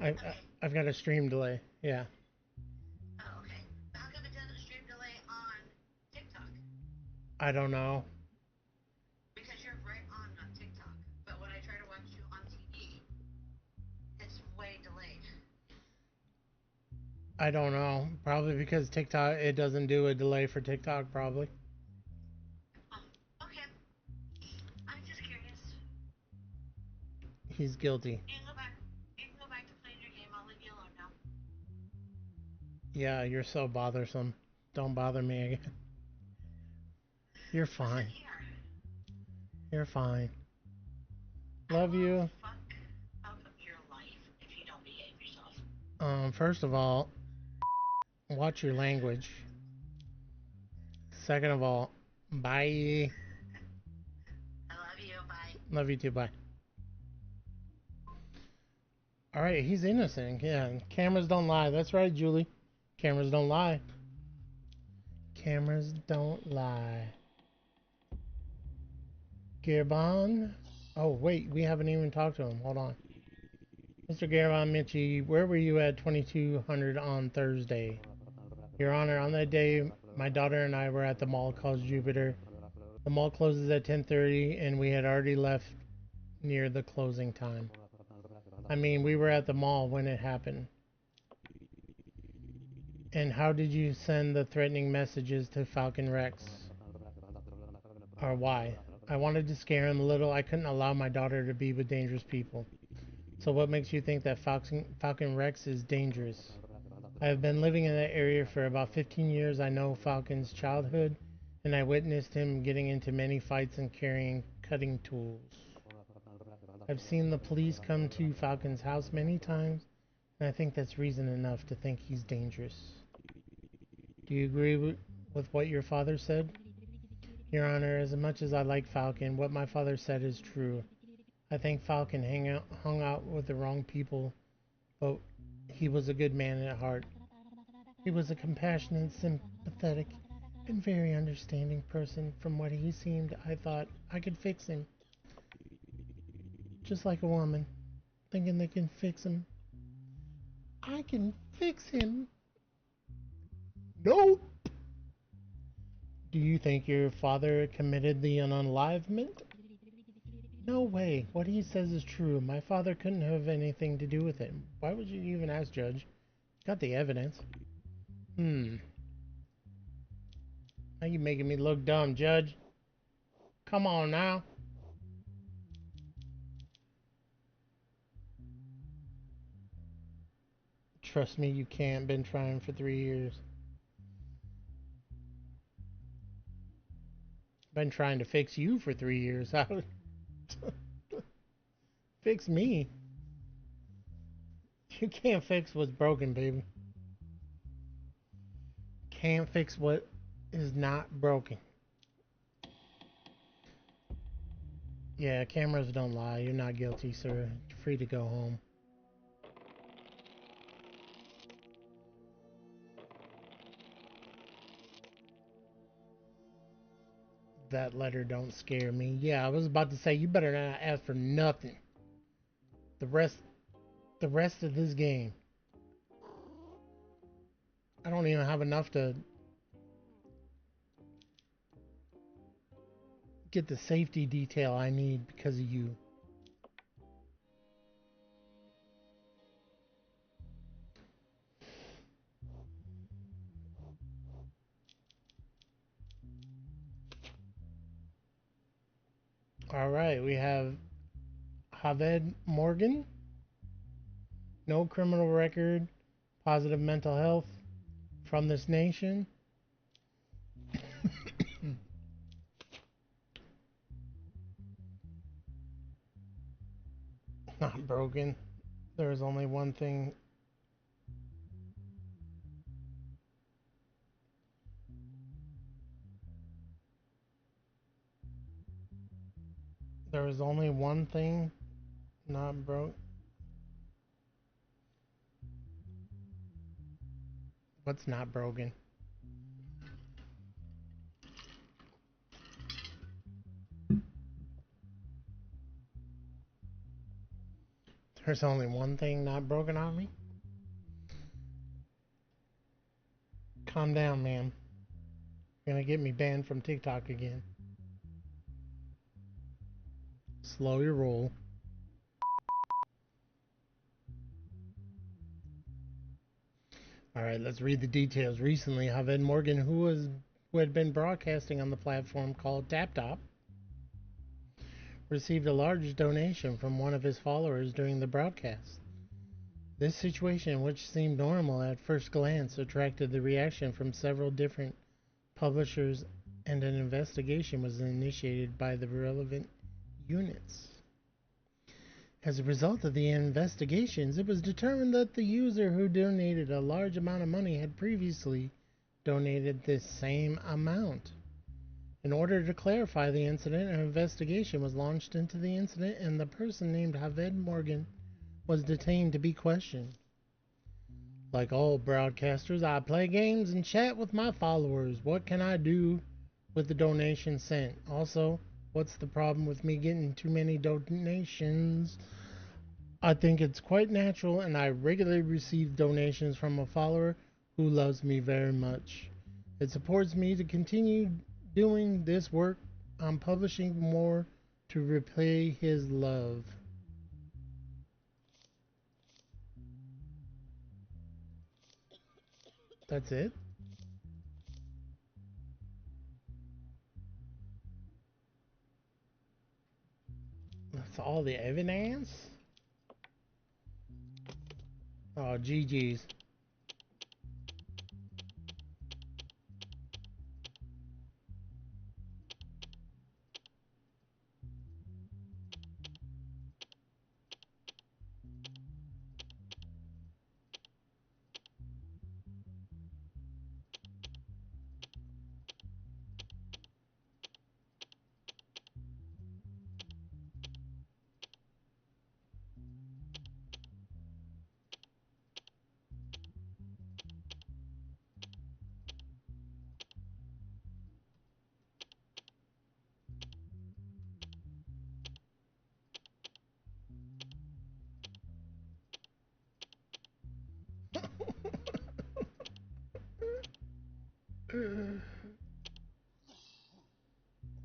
Okay. I've got a stream delay. Yeah. Oh, okay. But how come it doesn't stream delay on TikTok? I don't know. Because you're right on TikTok. But when I try to watch you on TV, it's way delayed. I don't know. Probably because TikTok it doesn't do a delay for TikTok probably. Oh, okay. I'm just curious. He's guilty. You can go back. You can go back to playing your game. I'll leave you alone now. Yeah, you're so bothersome. Don't bother me again. You're Listen fine. here. You're fine. I Love will you. fuck up your life if you don't behave yourself. First of all, watch your language. Second of all, bye. I love you. Bye. Love you too. Bye. All right, he's innocent. Yeah, cameras don't lie. That's right, Julie. Cameras don't lie. Cameras don't lie. Gearbon. Oh wait, we haven't even talked to him. Hold on. Mr. Gearbon Mitchie, where were you at 2200 on Thursday? Your Honor, on that day, my daughter and I were at the mall called Jupiter. The mall closes at 10:30, and we had already left near the closing time. I mean, we were at the mall when it happened. And how did you send the threatening messages to Falcon Rex? Or why? I wanted to scare him a little. I couldn't allow my daughter to be with dangerous people. So what makes you think that Falcon Rex is dangerous? I have been living in that area for about 15 years. I know Falcon's childhood, and I witnessed him getting into many fights and carrying cutting tools. I've seen the police come to Falcon's house many times, and I think that's reason enough to think he's dangerous. Do you agree with what your father said? Your Honor, as much as I like Falcon, what my father said is true. I think Falcon hung out with the wrong people, but he was a good man at heart. He was a compassionate, sympathetic, and very understanding person. From what he seemed, I thought I could fix him. Just like a woman, thinking they can fix him. I can fix him. No. Do you think your father committed the unalivement? No way. What he says is true. My father couldn't have anything to do with it. Why would you even ask, Judge? Got the evidence. Now you making me look dumb, Judge. Come on now. Trust me, you can't. Been trying for 3 years. Been trying to fix you for 3 years. How fix me? You can't fix what's broken, baby. Can't fix what is not broken. Yeah, cameras don't lie. You're not guilty, sir. You're free to go home. That letter don't scare me. Yeah, I was about to say you better not ask for nothing. The rest the rest of this game. I don't even have enough to get the safety detail I need because of you. Alright, we have Javed Morgan. No criminal record. Positive mental health. From this nation. Not broken. There is only one thing. There is only one thing not broke. What's not broken? There's only one thing not broken on me. Calm down, ma'am. You're gonna get me banned from TikTok again. Slow your roll. Alright, let's read the details. Recently, Javed Morgan, who had been broadcasting on the platform called TapTop, received a large donation from one of his followers during the broadcast. This situation, which seemed normal at first glance, attracted the reaction from several different publishers, and an investigation was initiated by the relevant units. As a result of the investigations, it was determined that the user who donated a large amount of money had previously donated the same amount. In order to clarify the incident, an investigation was launched into the incident, and the person named Javed Morgan was detained to be questioned. Like all broadcasters, I play games and chat with my followers. What can I do with the donation sent? Also, what's the problem with me getting too many donations? I think it's quite natural, and I regularly receive donations from a follower who loves me very much. It supports me to continue doing this work. I'm publishing more to repay his love. That's it? That's all the evidence? Oh, GG's.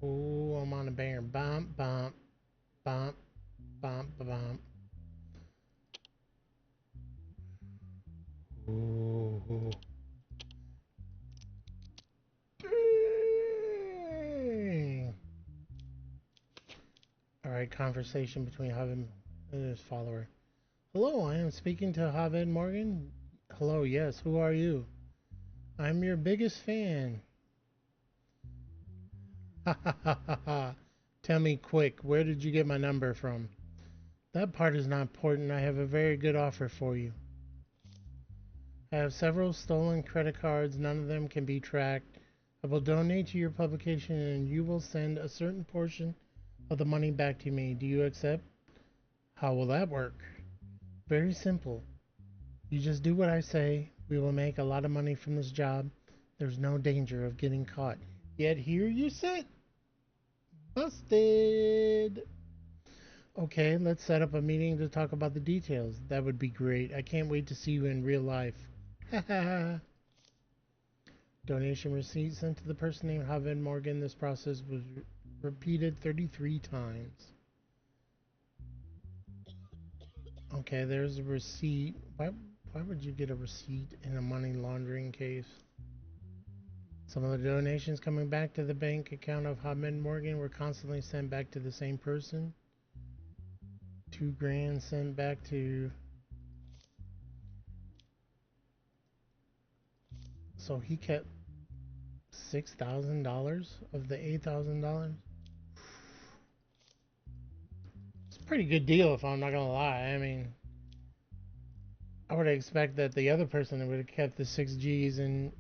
Oh, I'm on a banger. Bump, bump, bump, bump, bump. Ooh. Dang. Alright, conversation between Javed and his follower. Hello, I am speaking to Javed Morgan. Hello, yes, who are you? I'm your biggest fan. Ha ha ha ha ha. Tell me quick, where did you get my number from? That part is not important. I have a very good offer for you. I have several stolen credit cards. None of them can be tracked. I will donate to your publication and you will send a certain portion of the money back to me. Do you accept? How will that work? Very simple. You just do what I say. We will make a lot of money from this job. There's no danger of getting caught. Yet here you sit. Busted. Okay, let's set up a meeting to talk about the details. That would be great. I can't wait to see you in real life. Donation receipt sent to the person named Javed Morgan. This process was repeated 33 times. Okay, there's a receipt. Why would you get a receipt in a money laundering case? Some of the donations coming back to the bank account of Javed Morgan were constantly sent back to the same person. $2,000 sent back to... So he kept $6,000 of the $8,000? It's a pretty good deal if I'm not gonna lie. I mean, I would expect that the other person would have kept the 6 Gs and...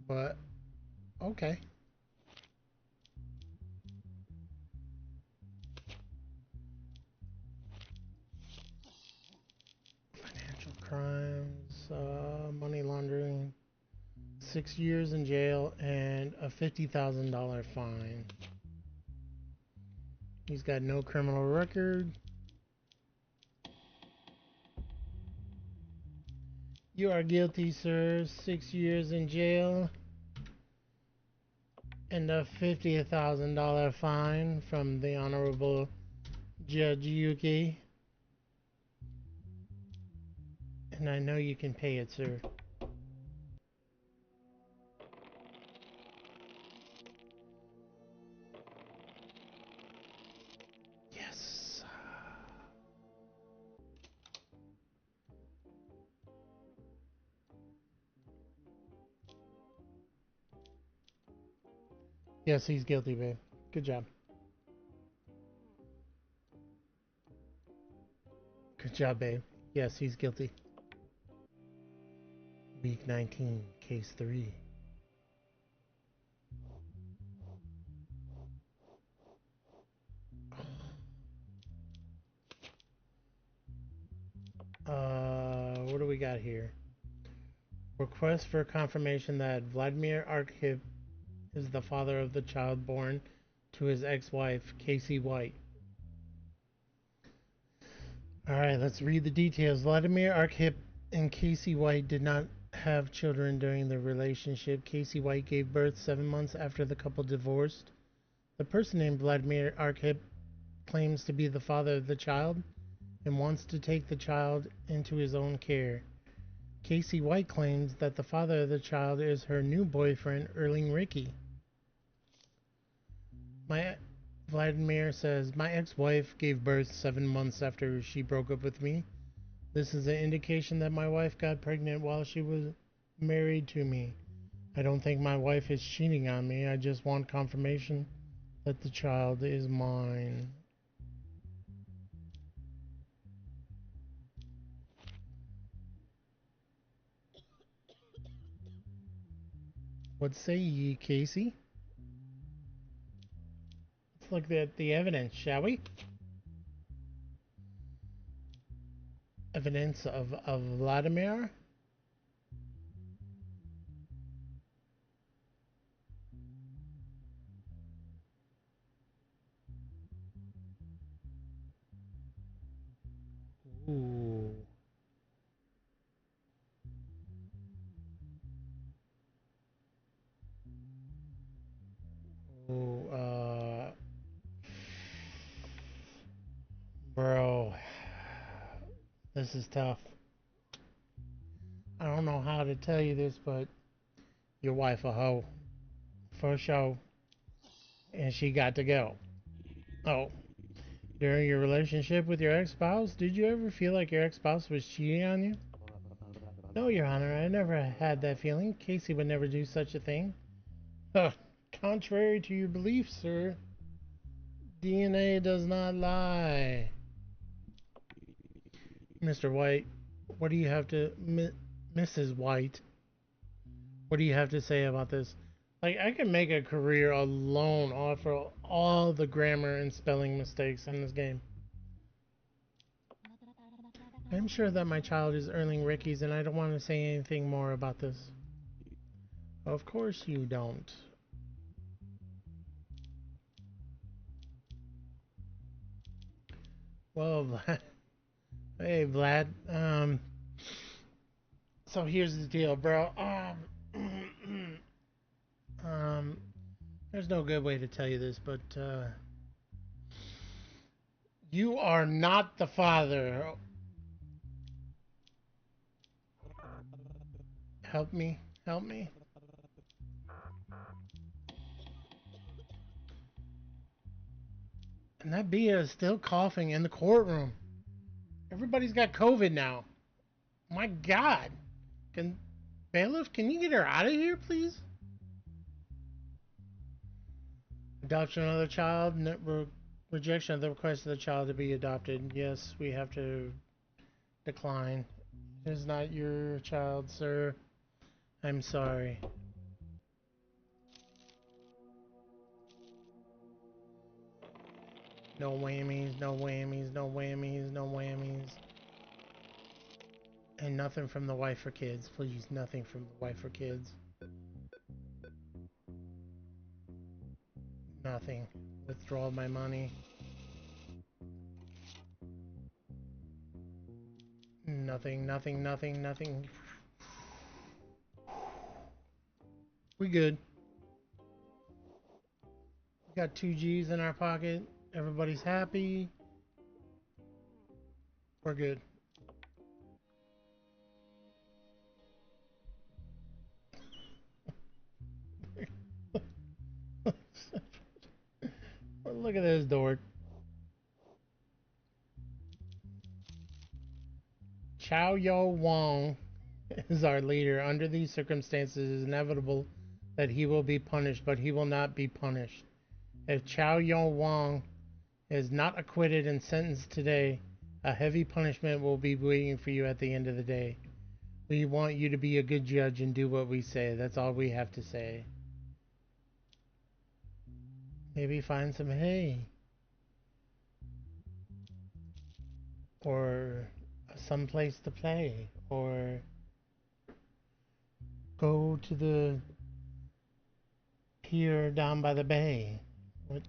But, okay. Financial crimes, money laundering, 6 years in jail, and a $50,000 fine. He's got no criminal record. You are guilty, sir. 6 years in jail and a $50,000 fine from the Honorable Judge Yuki. And I know you can pay it, sir. Yes. Yes, he's guilty, babe. Good job. Good job, babe. Yes, he's guilty. Week 19, case 3. What do we got here? Request for confirmation that Vladimir Arkhip is the father of the child born to his ex-wife, Casey White. Alright, let's read the details. Vladimir Arkhip and Casey White did not have children during the relationship. Casey White gave birth 7 months after the couple divorced. The person named Vladimir Arkhip claims to be the father of the child and wants to take the child into his own care. Casey White claims that the father of the child is her new boyfriend, Erling Ricky. Vladimir says, my ex-wife gave birth 7 months after she broke up with me. This is an indication that my wife got pregnant while she was married to me. I don't think my wife is cheating on me. I just want confirmation that the child is mine. What say ye, Casey? Let's look at the evidence, shall we? Evidence of Vladimir? Ooh. Ooh, bro, this is tough. I don't know how to tell you this, but your wife a hoe. For sure. And she got to go. Oh, during your relationship with your ex-spouse, did you ever feel like your ex-spouse was cheating on you? No, Your Honor, I never had that feeling. Casey would never do such a thing. Huh. Contrary to your belief, sir, DNA does not lie. Mr. White, what do you have to... Mrs. White, what do you have to say about this? Like, I can make a career alone off of all the grammar and spelling mistakes in this game. I'm sure that my child is Erling Ricky's, and I don't want to say anything more about this. Of course you don't. Well, Vlad, hey Vlad, so here's the deal, bro. Um, there's no good way to tell you this, but you are not the father. Help me, help me. And that Bia is still coughing in the courtroom. Everybody's got COVID now. My God. Can bailiff, can you get her out of here, please? Adoption of the child. Rejection of the request of the child to be adopted. Yes, we have to decline. It is not your child, sir. I'm sorry. No whammies, no whammies, no whammies, no whammies. And nothing from the wife for kids, please. Nothing from the wife for kids. Nothing. Withdraw my money. Nothing, nothing, nothing, nothing. We good. We got 2 Gs in our pocket. Everybody's happy. We're good. Look at this dork. Chow Yo Wong is our leader. Under these circumstances, it is inevitable that he will be punished, but he will not be punished. If Chow Yo Wong is not acquitted and sentenced today, a heavy punishment will be waiting for you at the end of the day. We want you to be a good judge and do what we say. That's all we have to say. Maybe find some hay. Or some place to play. Or go to the pier down by the bay. What?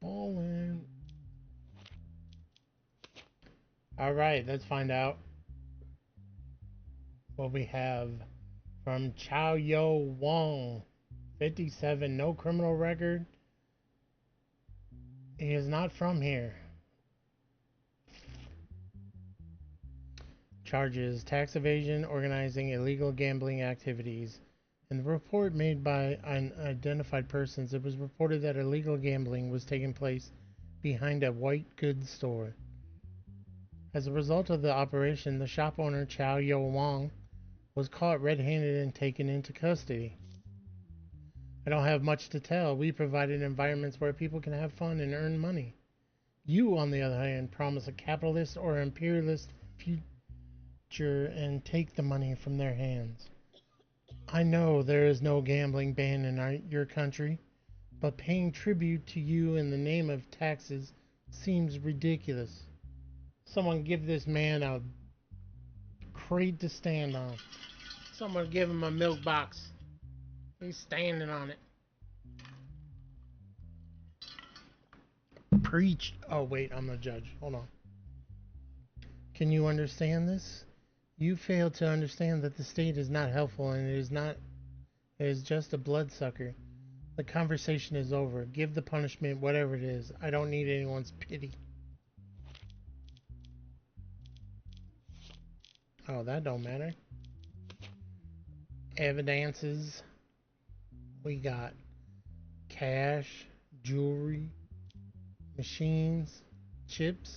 Ballin'. Alright, let's find out what we have from Chow Yo Wong. 57, no criminal record. He is not from here. Charges: tax evasion, organizing illegal gambling activities. In the report made by unidentified persons, it was reported that illegal gambling was taking place behind a white goods store. As a result of the operation, the shop owner, Chow Yo Wong, was caught red-handed and taken into custody. I don't have much to tell. We provided environments where people can have fun and earn money. You, on the other hand, promise a capitalist or imperialist future and take the money from their hands. I know there is no gambling ban in your country, but paying tribute to you in the name of taxes seems ridiculous. Someone give this man a crate to stand on. Someone give him a milk box. He's standing on it. Preach. Oh, wait, I'm the judge. Hold on. Can you understand this? You fail to understand that the state is not helpful and it is just a bloodsucker. The conversation is over. Give the punishment, whatever it is. I don't need anyone's pity. Oh, that don't matter. Evidences. We got cash, jewelry, machines, chips,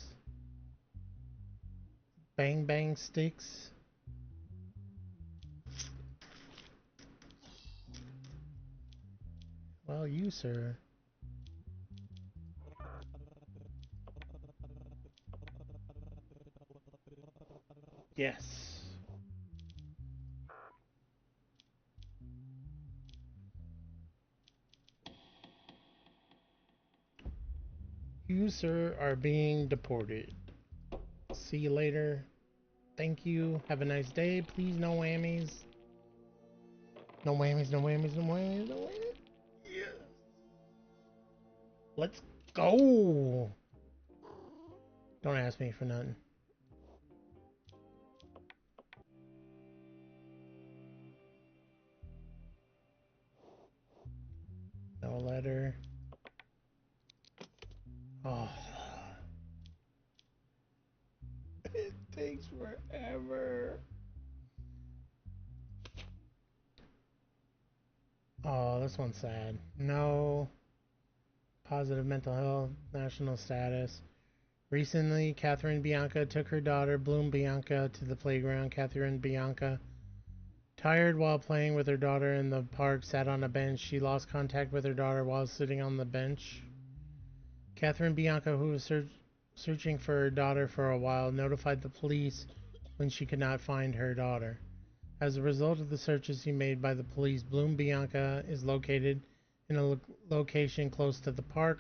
bang bang sticks. Well, you, sir. Yes. You, sir, are being deported. See you later. Thank you. Have a nice day. Please, no whammies. No whammies, no whammies, no whammies, no whammies. Yeah. Let's go. Don't ask me for nothing. No letter. Oh. It takes forever. Oh, this one's sad. No. Positive mental health, national status. Recently, Catherine Bianca took her daughter, Bloom Bianca, to the playground. Catherine Bianca, tired while playing with her daughter in the park, sat on a bench. She lost contact with her daughter while sitting on the bench. Catherine Bianca, who was searching for her daughter for a while, notified the police when she could not find her daughter. As a result of the searches he made by the police, Bloom Bianca is located in a location close to the park.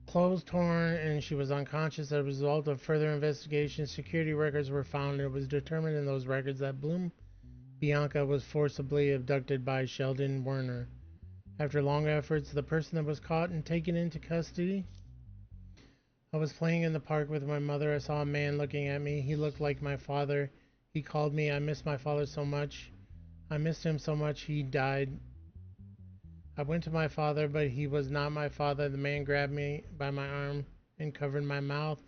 Clothes torn, and she was unconscious. As a result of further investigation, security records were found, and it was determined in those records that Bloom Bianca was forcibly abducted by Sheldon Werner. After long efforts, the person that was caught and taken into custody. I was playing in the park with my mother. I saw a man looking at me. He looked like my father. He called me. I missed my father so much. I missed him so much he died. I went to my father, but he was not my father. The man grabbed me by my arm and covered my mouth.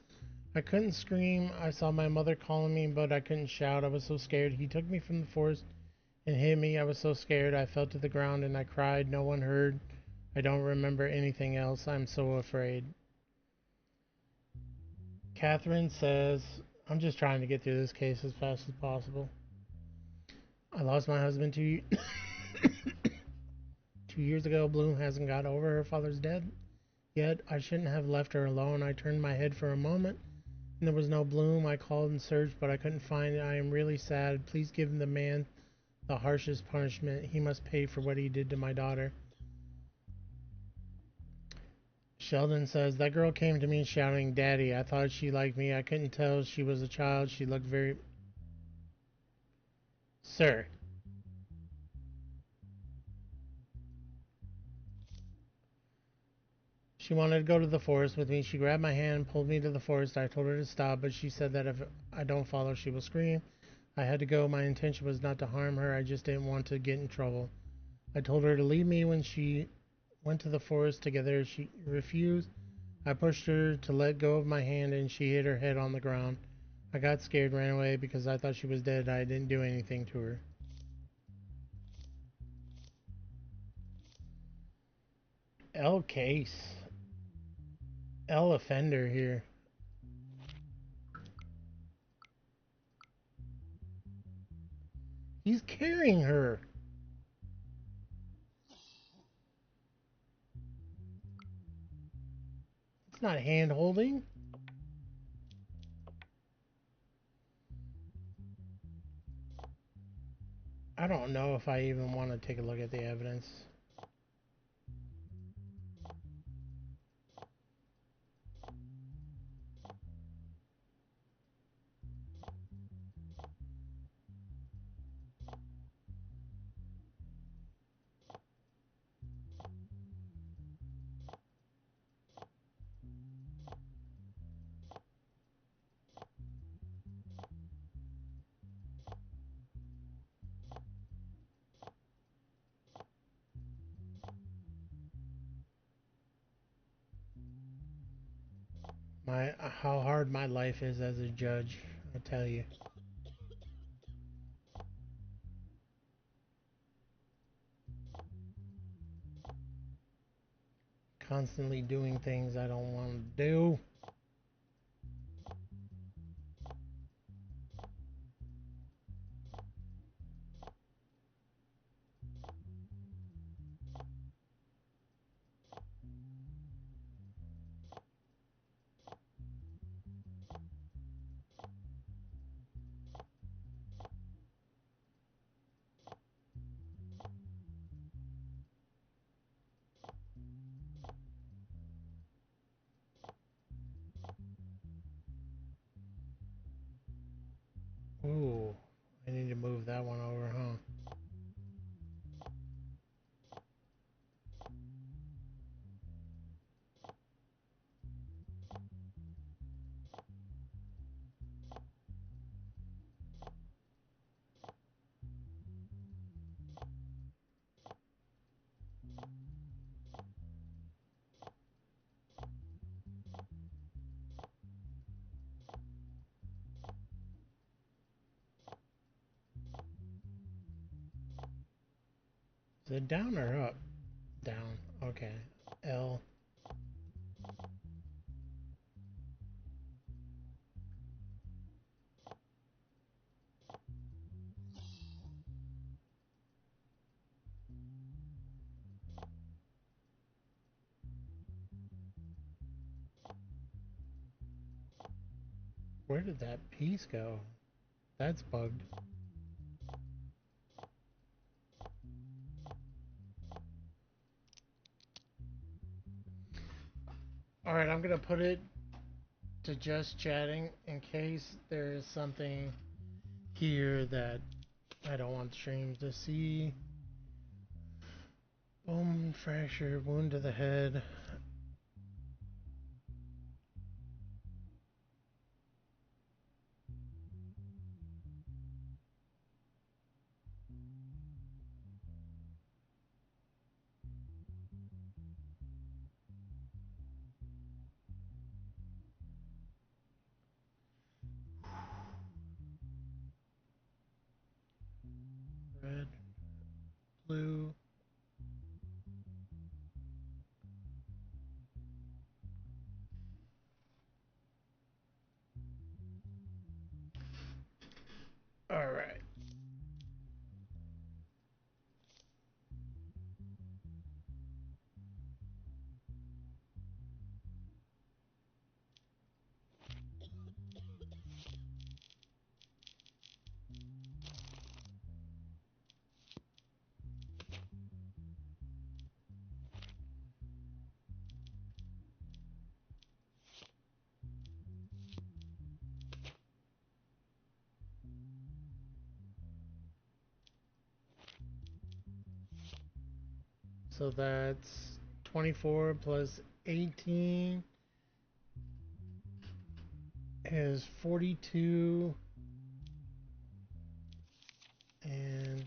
I couldn't scream. I saw my mother calling me, but I couldn't shout. I was so scared. He took me from the forest and hit me. I was so scared. I fell to the ground and I cried. No one heard. I don't remember anything else. I'm so afraid. Catherine says, I'm just trying to get through this case as fast as possible. I lost my husband 2 years ago. Bloom hasn't got over her father's death yet. I shouldn't have left her alone. I turned my head for a moment and there was no Bloom. I called and searched, but I couldn't find it. I am really sad. Please give the man the harshest punishment. He must pay for what he did to my daughter. Sheldon says, that girl came to me shouting, Daddy. I thought she liked me. I couldn't tell she was a child. She looked very... Sir. She wanted to go to the forest with me. She grabbed my hand and pulled me to the forest. I told her to stop, but she said that if I don't follow, she will scream. I had to go. My intention was not to harm her. I just didn't want to get in trouble. I told her to leave me when she went to the forest together. She refused. I pushed her to let go of my hand and she hit her head on the ground. I got scared, ran away because I thought she was dead. I didn't do anything to her. L case. L offender here. He's carrying her. It's not hand holding. I don't know if I even want to take a look at the evidence. How hard my life is as a judge, I tell you. Constantly doing things I don't want to do. Ooh, I need to move that one over, huh? Is it down or up? Down. Okay. L. Where did that piece go? That's bugged. Alright, I'm gonna put it to just chatting in case there is something here that I don't want streams to see. Bone fracture, wound to the head. Red, blue. Alright. So that's 24 plus 18 is 42 and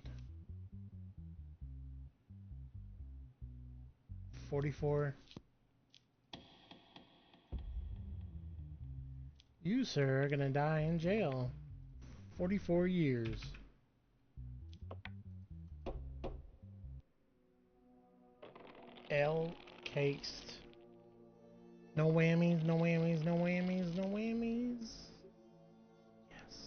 44. You, sir, are gonna die in jail. 44 years. L cased. No whammies, no whammies, no whammies, no whammies. Yes.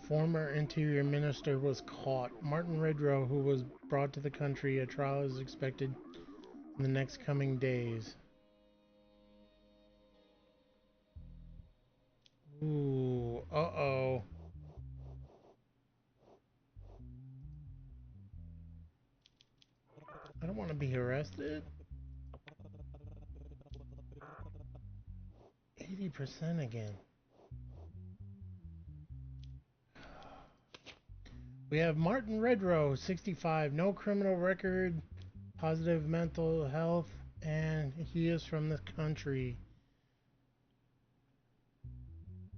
Former Interior Minister was caught. Martin Redrow, who was brought to the country, a trial is expected in the next coming days. Ooh, uh-oh. I don't want to be arrested. 80% again. We have Martin Redrow, 65, no criminal record, positive mental health, and he is from the country.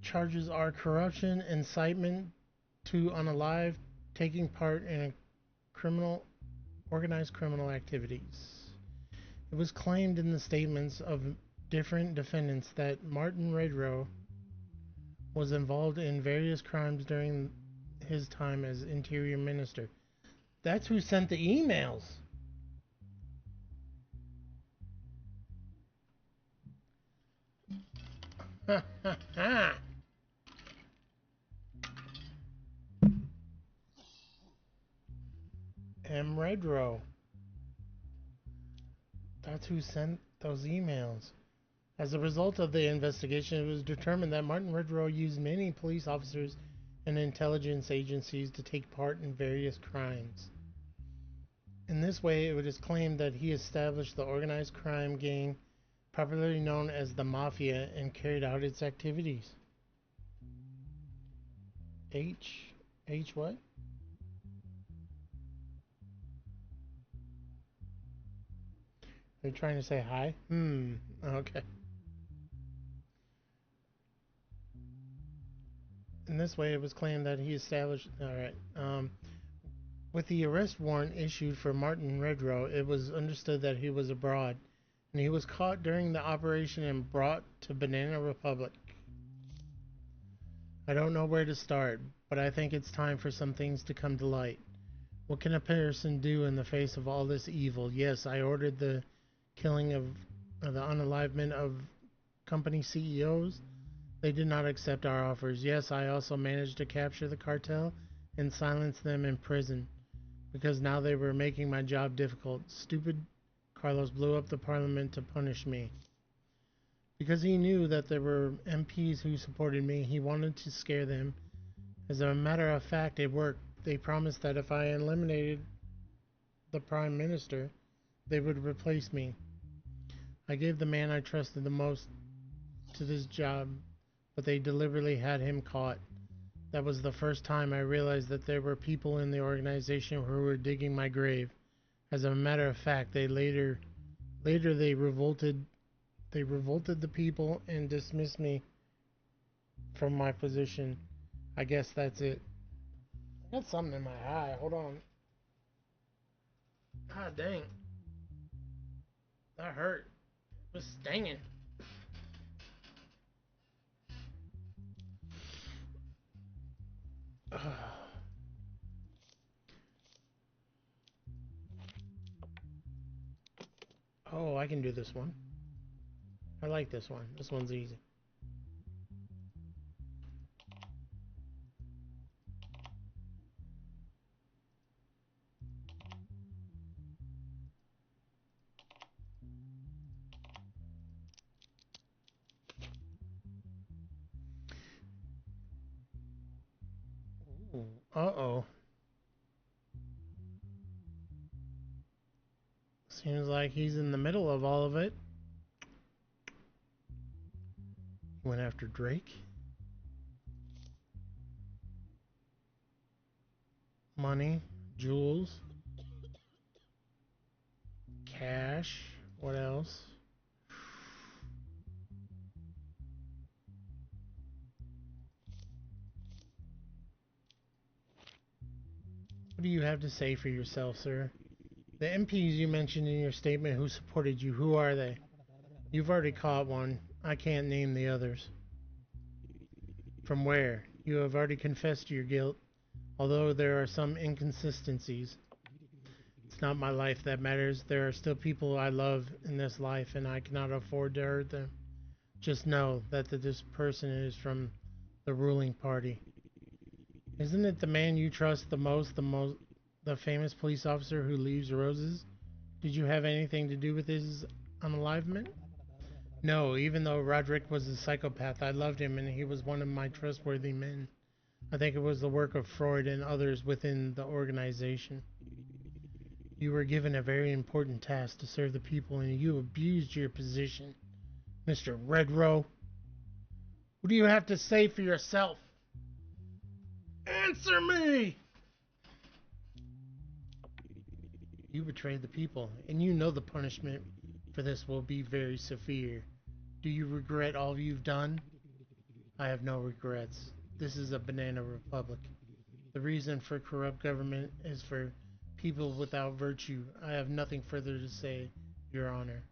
Charges are corruption, incitement to unalive, taking part in organized criminal activities. It was claimed in the statements of different defendants that Martin Redrow was involved in various crimes during his time as Interior Minister. That's who sent the emails. Ha ha ha! M. Redrow. That's who sent those emails. As a result of the investigation, it was determined that Martin Redrow used many police officers and intelligence agencies to take part in various crimes. In this way, it is claimed that he established the organized crime gang popularly known as the Mafia and carried out its activities. H what? Are you trying to say hi? Okay. In this way, it was claimed that he established. Alright. With the arrest warrant issued for Martin Redrow, it was understood that he was abroad, and he was caught during the operation and brought to Banana Republic. I don't know where to start, but I think it's time for some things to come to light. What can a person do in the face of all this evil? Yes, I ordered the killing of the unalivement of company CEOs. They did not accept our offers. Yes, I also managed to capture the cartel and silence them in prison because now they were making my job difficult. Stupid Carlos blew up the parliament to punish me. Because he knew that there were MPs who supported me, he wanted to scare them. As a matter of fact, it worked. They promised that if I eliminated the Prime Minister, they would replace me. I gave the man I trusted the most to this job, but they deliberately had him caught. That was the first time I realized that there were people in the organization who were digging my grave. As a matter of fact, they revolted the people and dismissed me from my position. I guess that's it. I got something in my eye. Hold on. God dang. That hurt. It was stinging. Oh, I can do this one. I like this one. This one's easy. Uh-oh. Seems like he's in the middle of all of it. Went after Drake. Money. Jewels. Cash. What else? What do you have to say for yourself, sir? The MPs you mentioned in your statement who supported you, who are they? You've already caught one. I can't name the others. From where? You have already confessed to your guilt, although there are some inconsistencies. It's not my life that matters. There are still people I love in this life, and I cannot afford to hurt them. Just know that this person is from the ruling party. Isn't it the man you trust the famous police officer who leaves roses? Did you have anything to do with his unalivement? No, even though Roderick was a psychopath, I loved him and he was one of my trustworthy men. I think it was the work of Freud and others within the organization. You were given a very important task to serve the people and you abused your position. Mr. Redrow, what do you have to say for yourself? Answer me! You betrayed the people, and you know the punishment for this will be very severe. Do you regret all you've done? I have no regrets. This is a banana republic. The reason for corrupt government is for people without virtue. I have nothing further to say, Your Honor.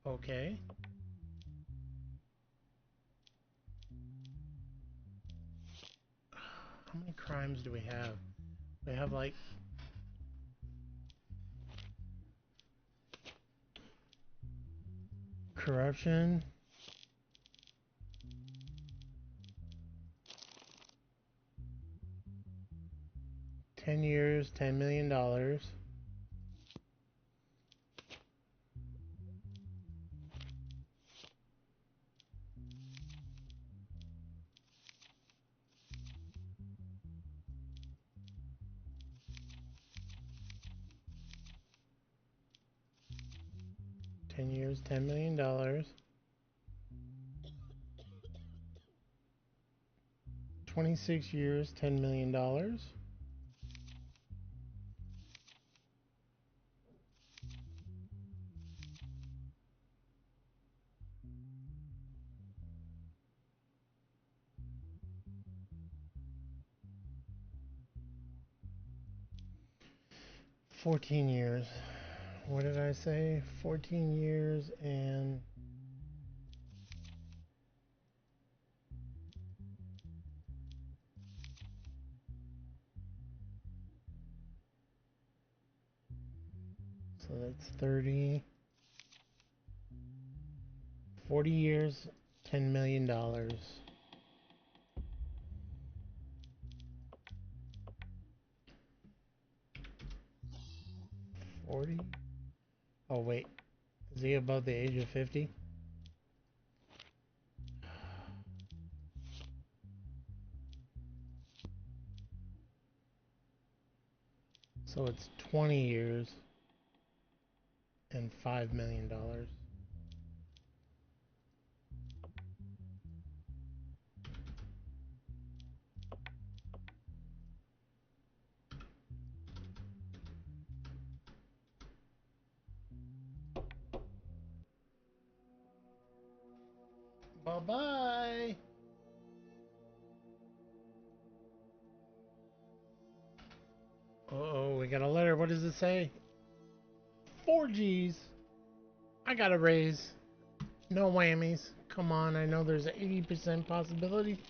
Okay. How many crimes do we have? We have like corruption. $10 years, $10 million. 10 years, $10 million. 26 years, $10 million. 14 years. What did I say? 14 years and so that's 30. 40 years, $10 million. 40? Oh, wait. Is he above the age of 50? So it's 20 years and $5 million. Bye-bye. Uh-oh, we got a letter. What does it say? 4Gs. I got a raise. No whammies. Come on, I know there's an 80% possibility.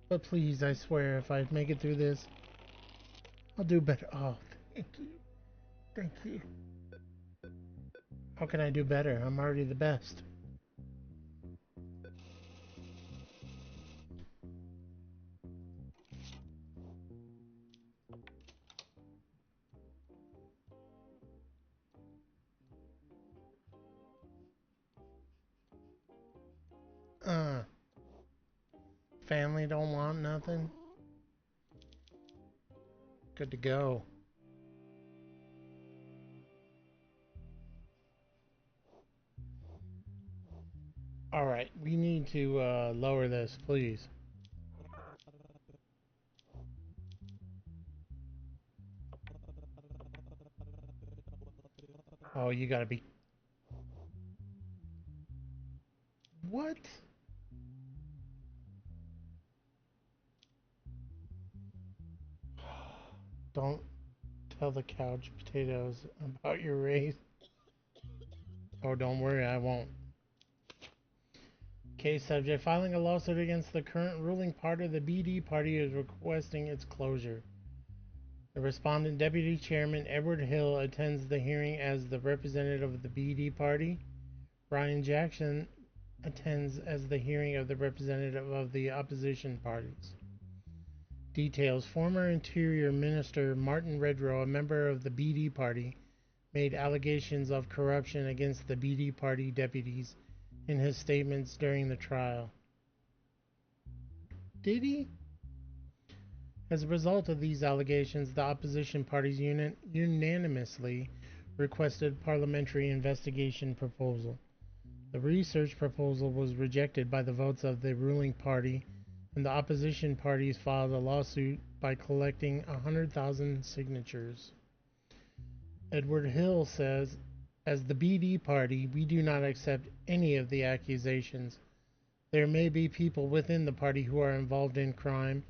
But please, I swear, if I make it through this, I'll do better. Oh, thank you. Thank you. How can I do better? I'm already the best. Uh, family don't want nothing. Good to go. Alright, we need to lower this, please. Oh, you gotta be... What? Don't tell the couch potatoes about your race. Oh, don't worry, I won't. Case subject filing a lawsuit against the current ruling party. The BD party is requesting its closure. The respondent, Deputy Chairman Edward Hill, attends the hearing as the representative of the BD party. Ryan Jackson attends as the hearing of the representative of the opposition parties. Details. Former Interior Minister Martin Redrow, a member of the BD party, made allegations of corruption against the BD party deputies in his statements during the trial. Did he? As a result of these allegations, the opposition parties unanimously requested parliamentary investigation proposal. The research proposal was rejected by the votes of the ruling party, and the opposition parties filed a lawsuit by collecting 100,000 signatures. Edward Hill says, as the BD party, we do not accept any of the accusations. There may be people within the party who are involved in crime,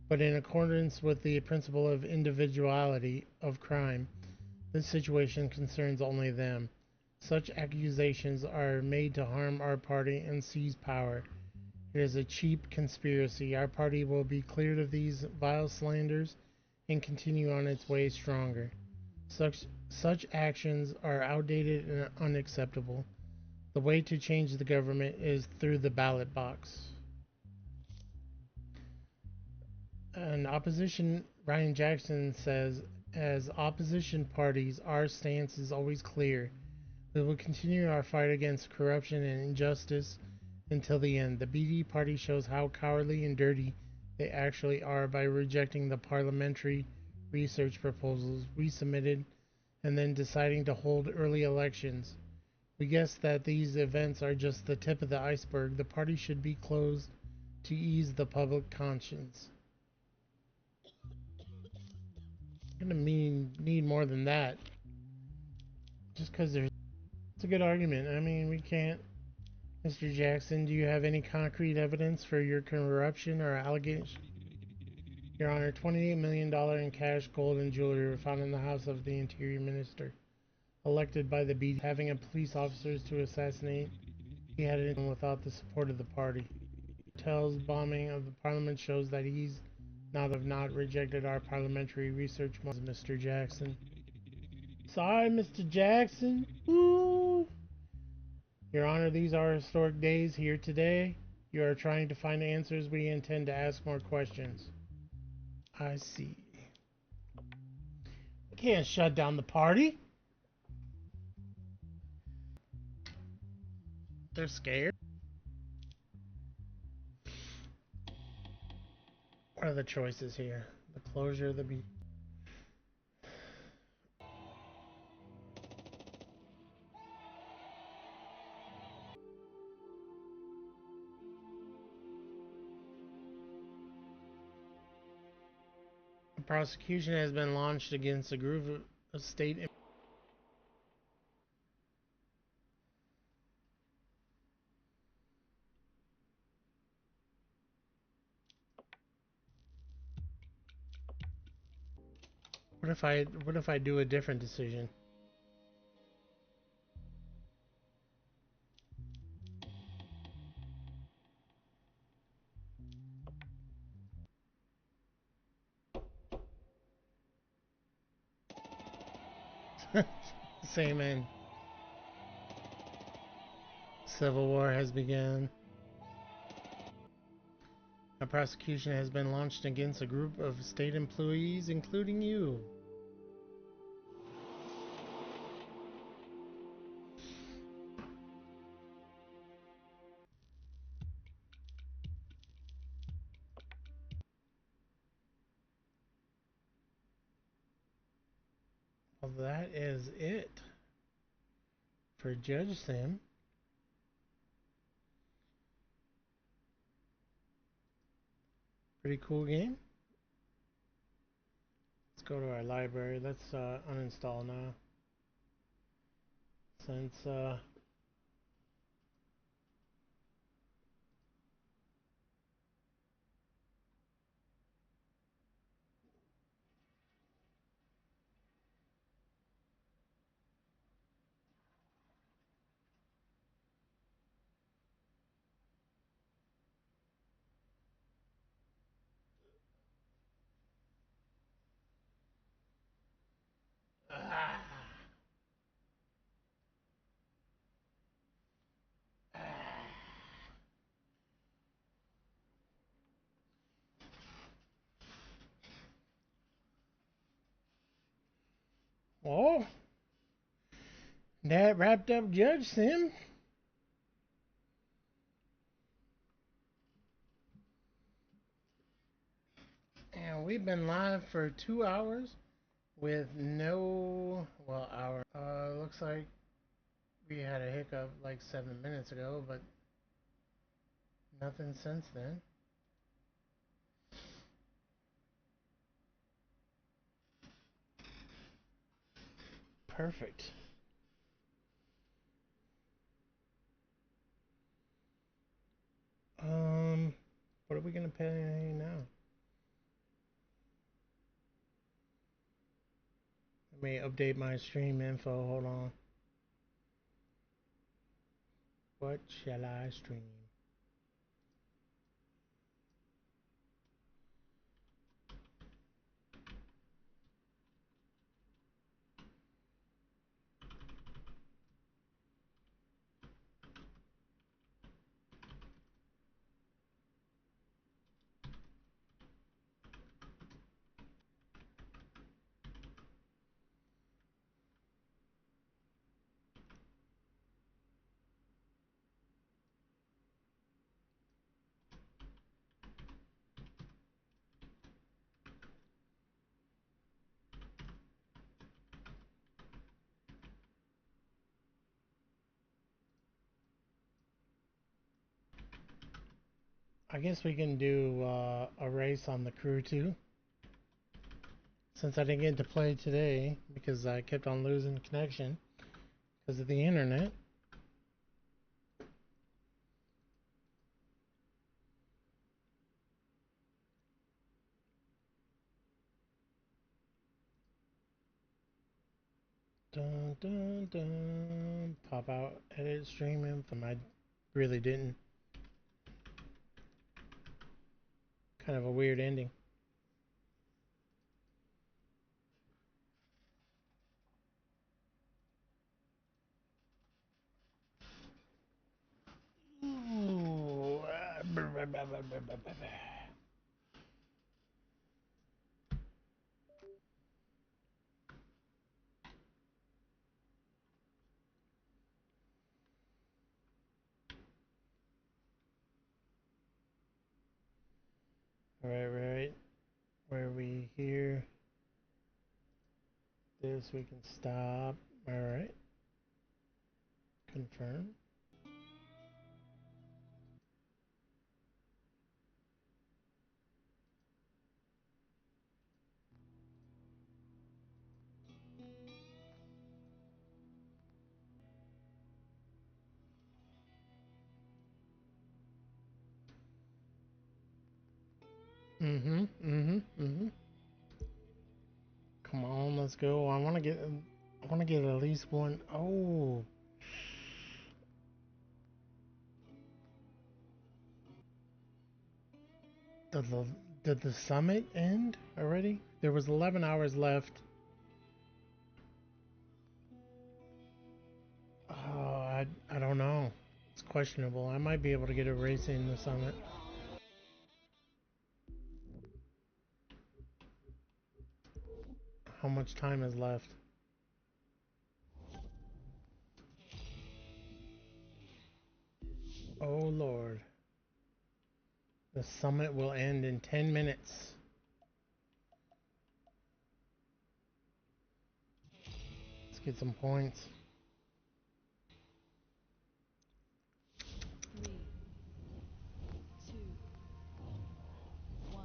but in accordance with the principle of individuality of crime, this situation concerns only them. Such accusations are made to harm our party and seize power. It is a cheap conspiracy. Our party will be cleared of these vile slanders and continue on its way stronger. Such actions are outdated and unacceptable. The way to change the government is through the ballot box. An opposition, Ryan Jackson says, as opposition parties, our stance is always clear. We will continue our fight against corruption and injustice until the end. The BD party shows how cowardly and dirty they actually are by rejecting the parliamentary research proposals we submitted and then deciding to hold early elections. We guess that these events are just the tip of the iceberg. The party should be closed to ease the public conscience. I'm gonna need more than that. Just because there's... It's a good argument. I mean, we can't... Mr. Jackson, do you have any concrete evidence for your corruption or allegation? Your Honor, $28 million in cash, gold, and jewelry were found in the house of the Interior Minister, elected by the BD, having a police officers to assassinate. He had it without the support of the party. Tells bombing of the parliament shows that he's not rejected our parliamentary research, Mr. Jackson. Sorry, Mr. Jackson. Ooh. Your Honor, these are historic days here today. You are trying to find answers. We intend to ask more questions. I see. We can't shut down the party. They're scared. What are the choices here? The closure, the be. A prosecution has been launched against a group of state. What if I do a different decision? Same end. Civil war has begun. A prosecution has been launched against a group of state employees, including you. Well, that is it for Judge Sim. Pretty cool game. Let's go to our library. Let's uninstall now. Since ah, ah. Well, that wrapped up Judge Sim. And we've been live for 2 hours with no, well, hour. Looks like we had a hiccup like 7 minutes ago, but nothing since then. Perfect. What are we gonna pay now? Let me update my stream info. Hold on. What shall I stream? I guess we can do a race on the crew too. Since I didn't get to play today because I kept on losing connection because of the internet. Dun dun dun. Pop out, edit stream info. I really didn't. Kind of a weird ending. Ooh. Right. Where we hear this, we can stop. Alright. Confirm. Come on, let's go. I wanna get at least one. Oh, did the did the summit end already? There was 11 hours left. Oh, I don't know. It's questionable. I might be able to get a race in the summit. How much time is left? Oh Lord. The summit will end in 10 minutes. Let's get some points. 3, 2, 1.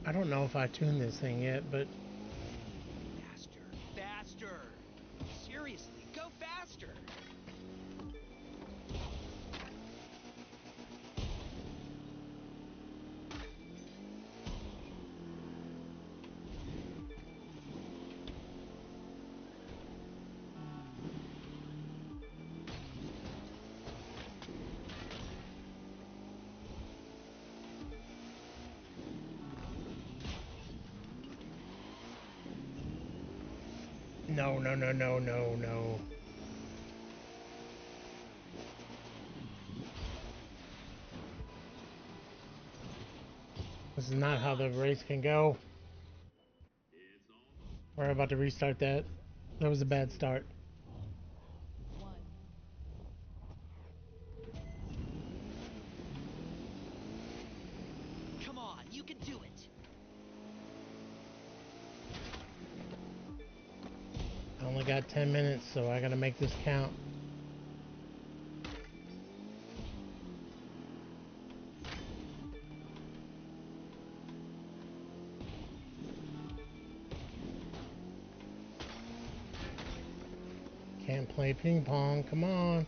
I don't know if I tuned this thing yet, but Faster, faster! Seriously, go faster! no. This is not how the race can go. We're about to restart that. That was a bad start. 1. Come on, you can do it! I only got 10 minutes, so I gotta make this count. Can't play ping pong, come on.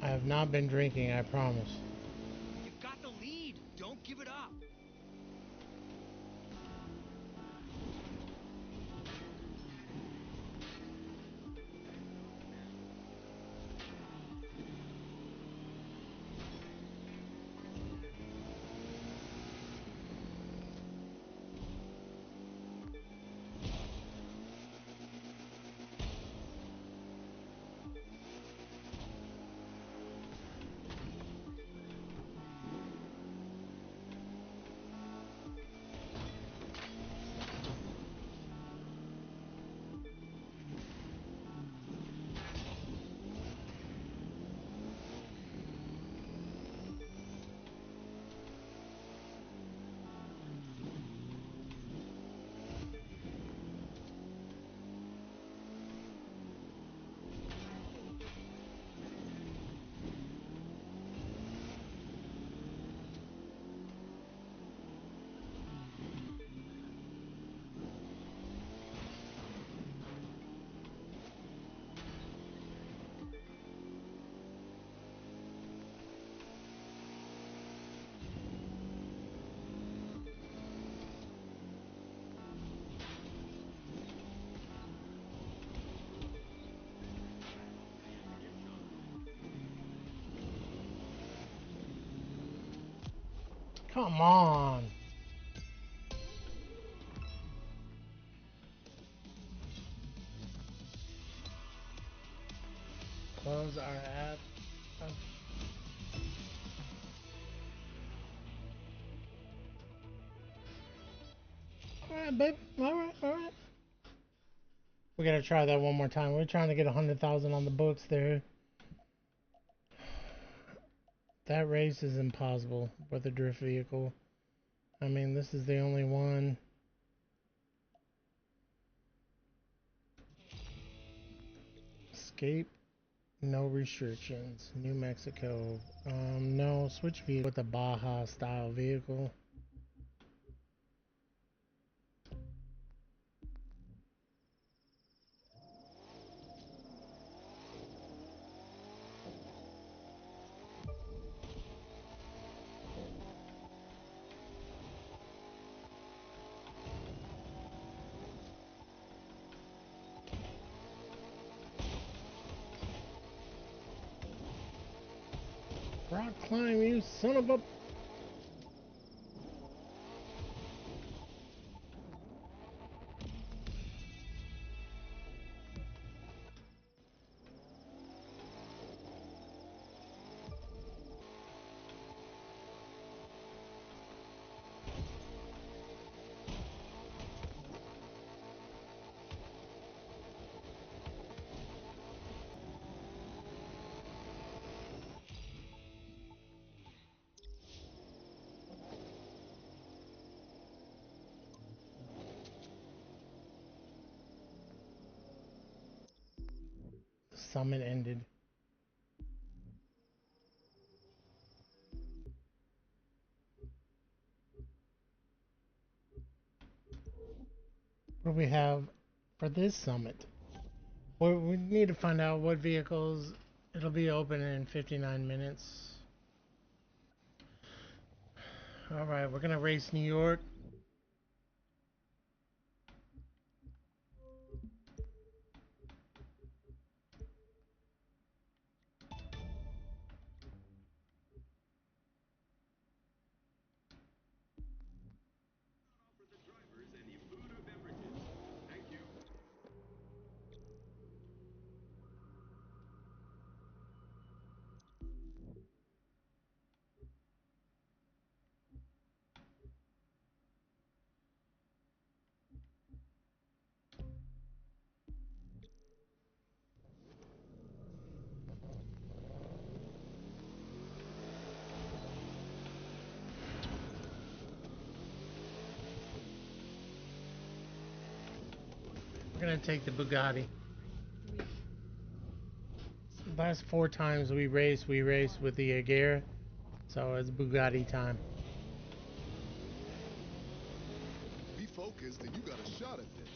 I have not been drinking, I promise. You've got the lead! Don't give it up! Come on. Close our app. Alright, babe. Alright. We gotta try that one more time. We're trying to get 100,000 on the books there. That race is impossible with a drift vehicle. I mean, this is the only one. Escape, no restrictions. New Mexico. No, switch vehicle with a Baja style vehicle. Rock climb, you son of a... The summit ended. What do we have for this summit? Well, we need to find out what vehicles. It'll be open in 59 minutes. Alright, we're gonna race New York. We're gonna take the Bugatti. Last 4 times we raced with the Agera. So it's Bugatti time. Be focused and you got a shot at this.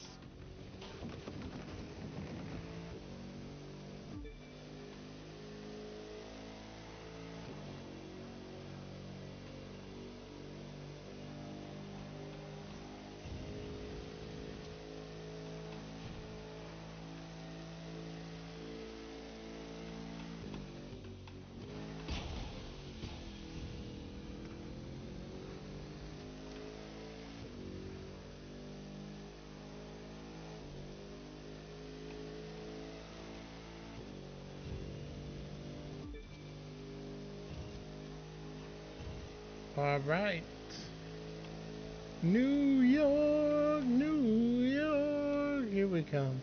All right. New York, New York, here we come.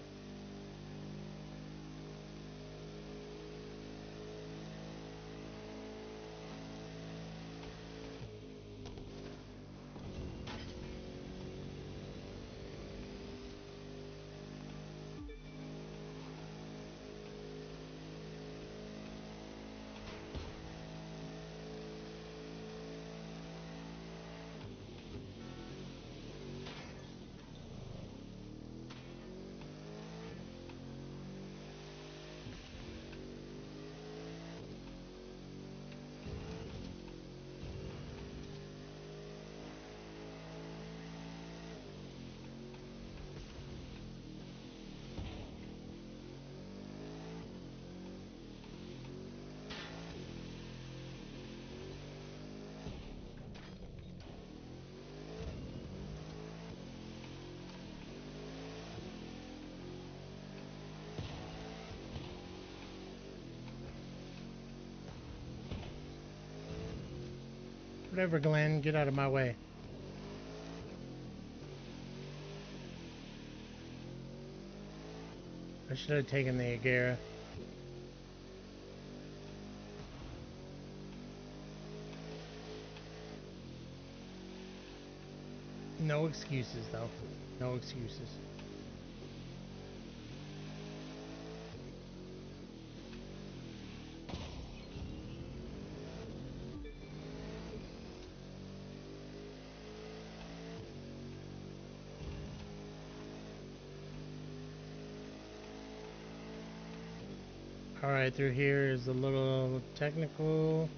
Whatever, Glenn. Get out of my way. I should have taken the Agera. No excuses, though. No excuses. Alright, through here is a little technical.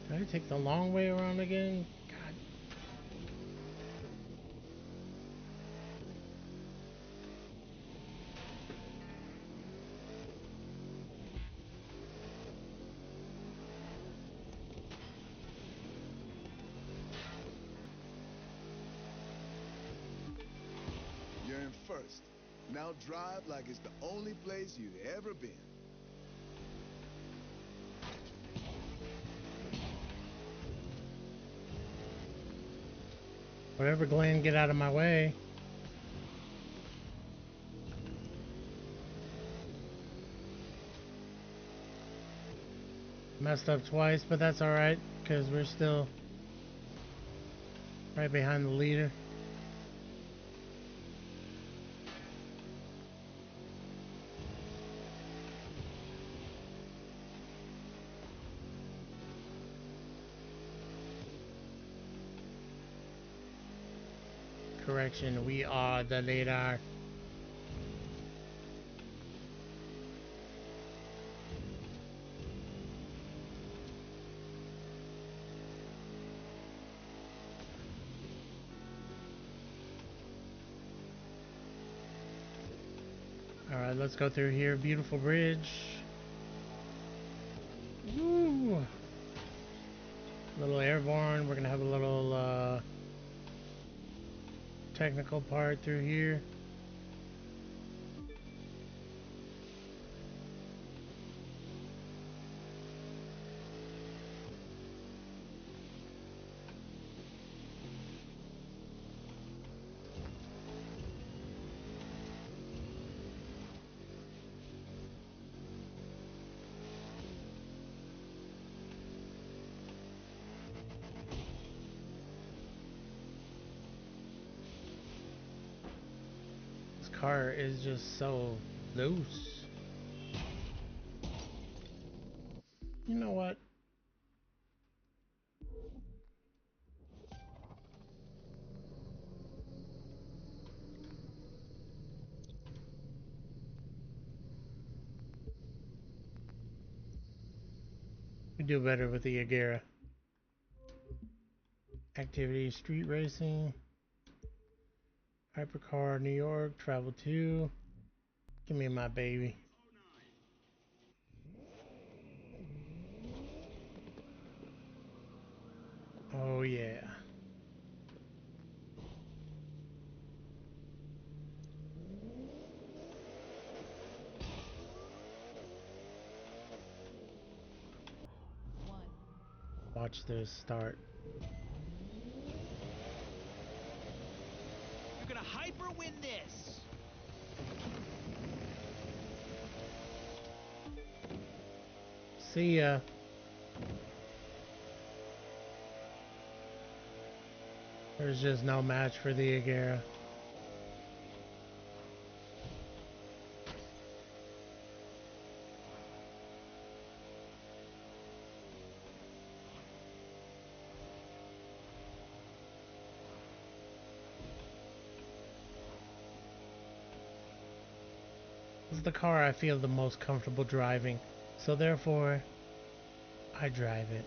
Did I take the long way around again? God. You're in first. Now drive like it's the only place you've ever been. Whatever, Glenn. Get out of my way. Messed up twice, but that's alright, because we're still right behind the leader. Correction, we are the leader. Alright, let's go through here. Beautiful bridge. Woo! Little airborne. We're gonna have a little technical part through here. Car is just so loose. You know what? We do better with the Agera. Activity, street racing. Hypercar, New York, travel 2. Give me my baby. Oh yeah. One. Watch this start. You're gonna hyper win this. See ya. There's just no match for the Agera. is the car I feel the most comfortable driving, so therefore I drive it.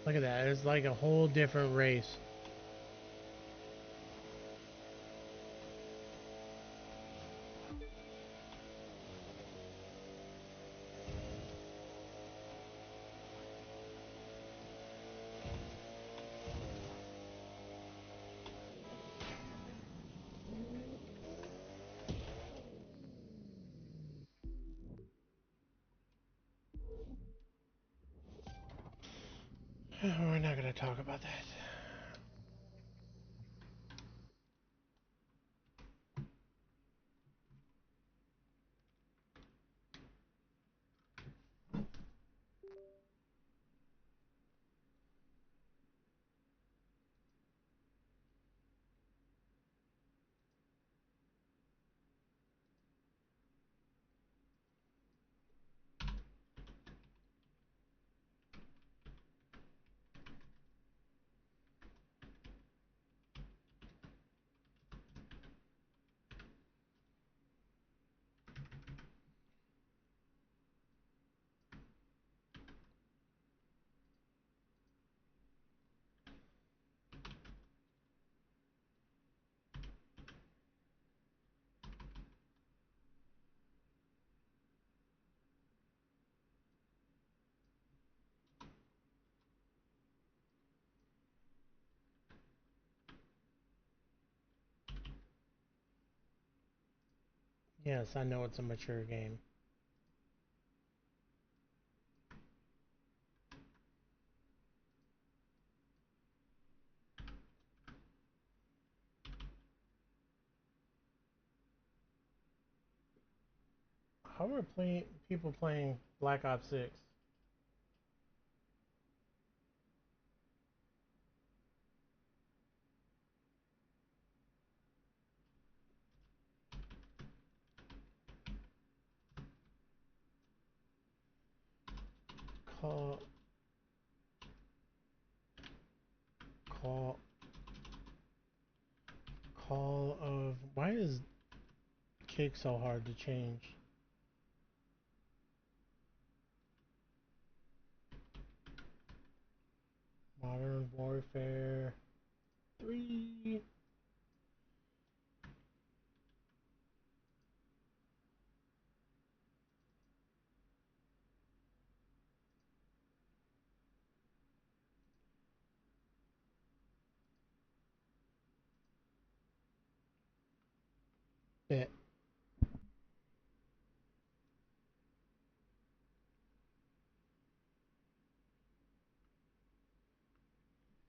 Look at that, it's like a whole different race. We're not gonna talk about that. Yes, I know it's a mature game. How are people playing Black Ops 6? Call, call, call of. Why is kick so hard to change? Modern Warfare 3. Bet.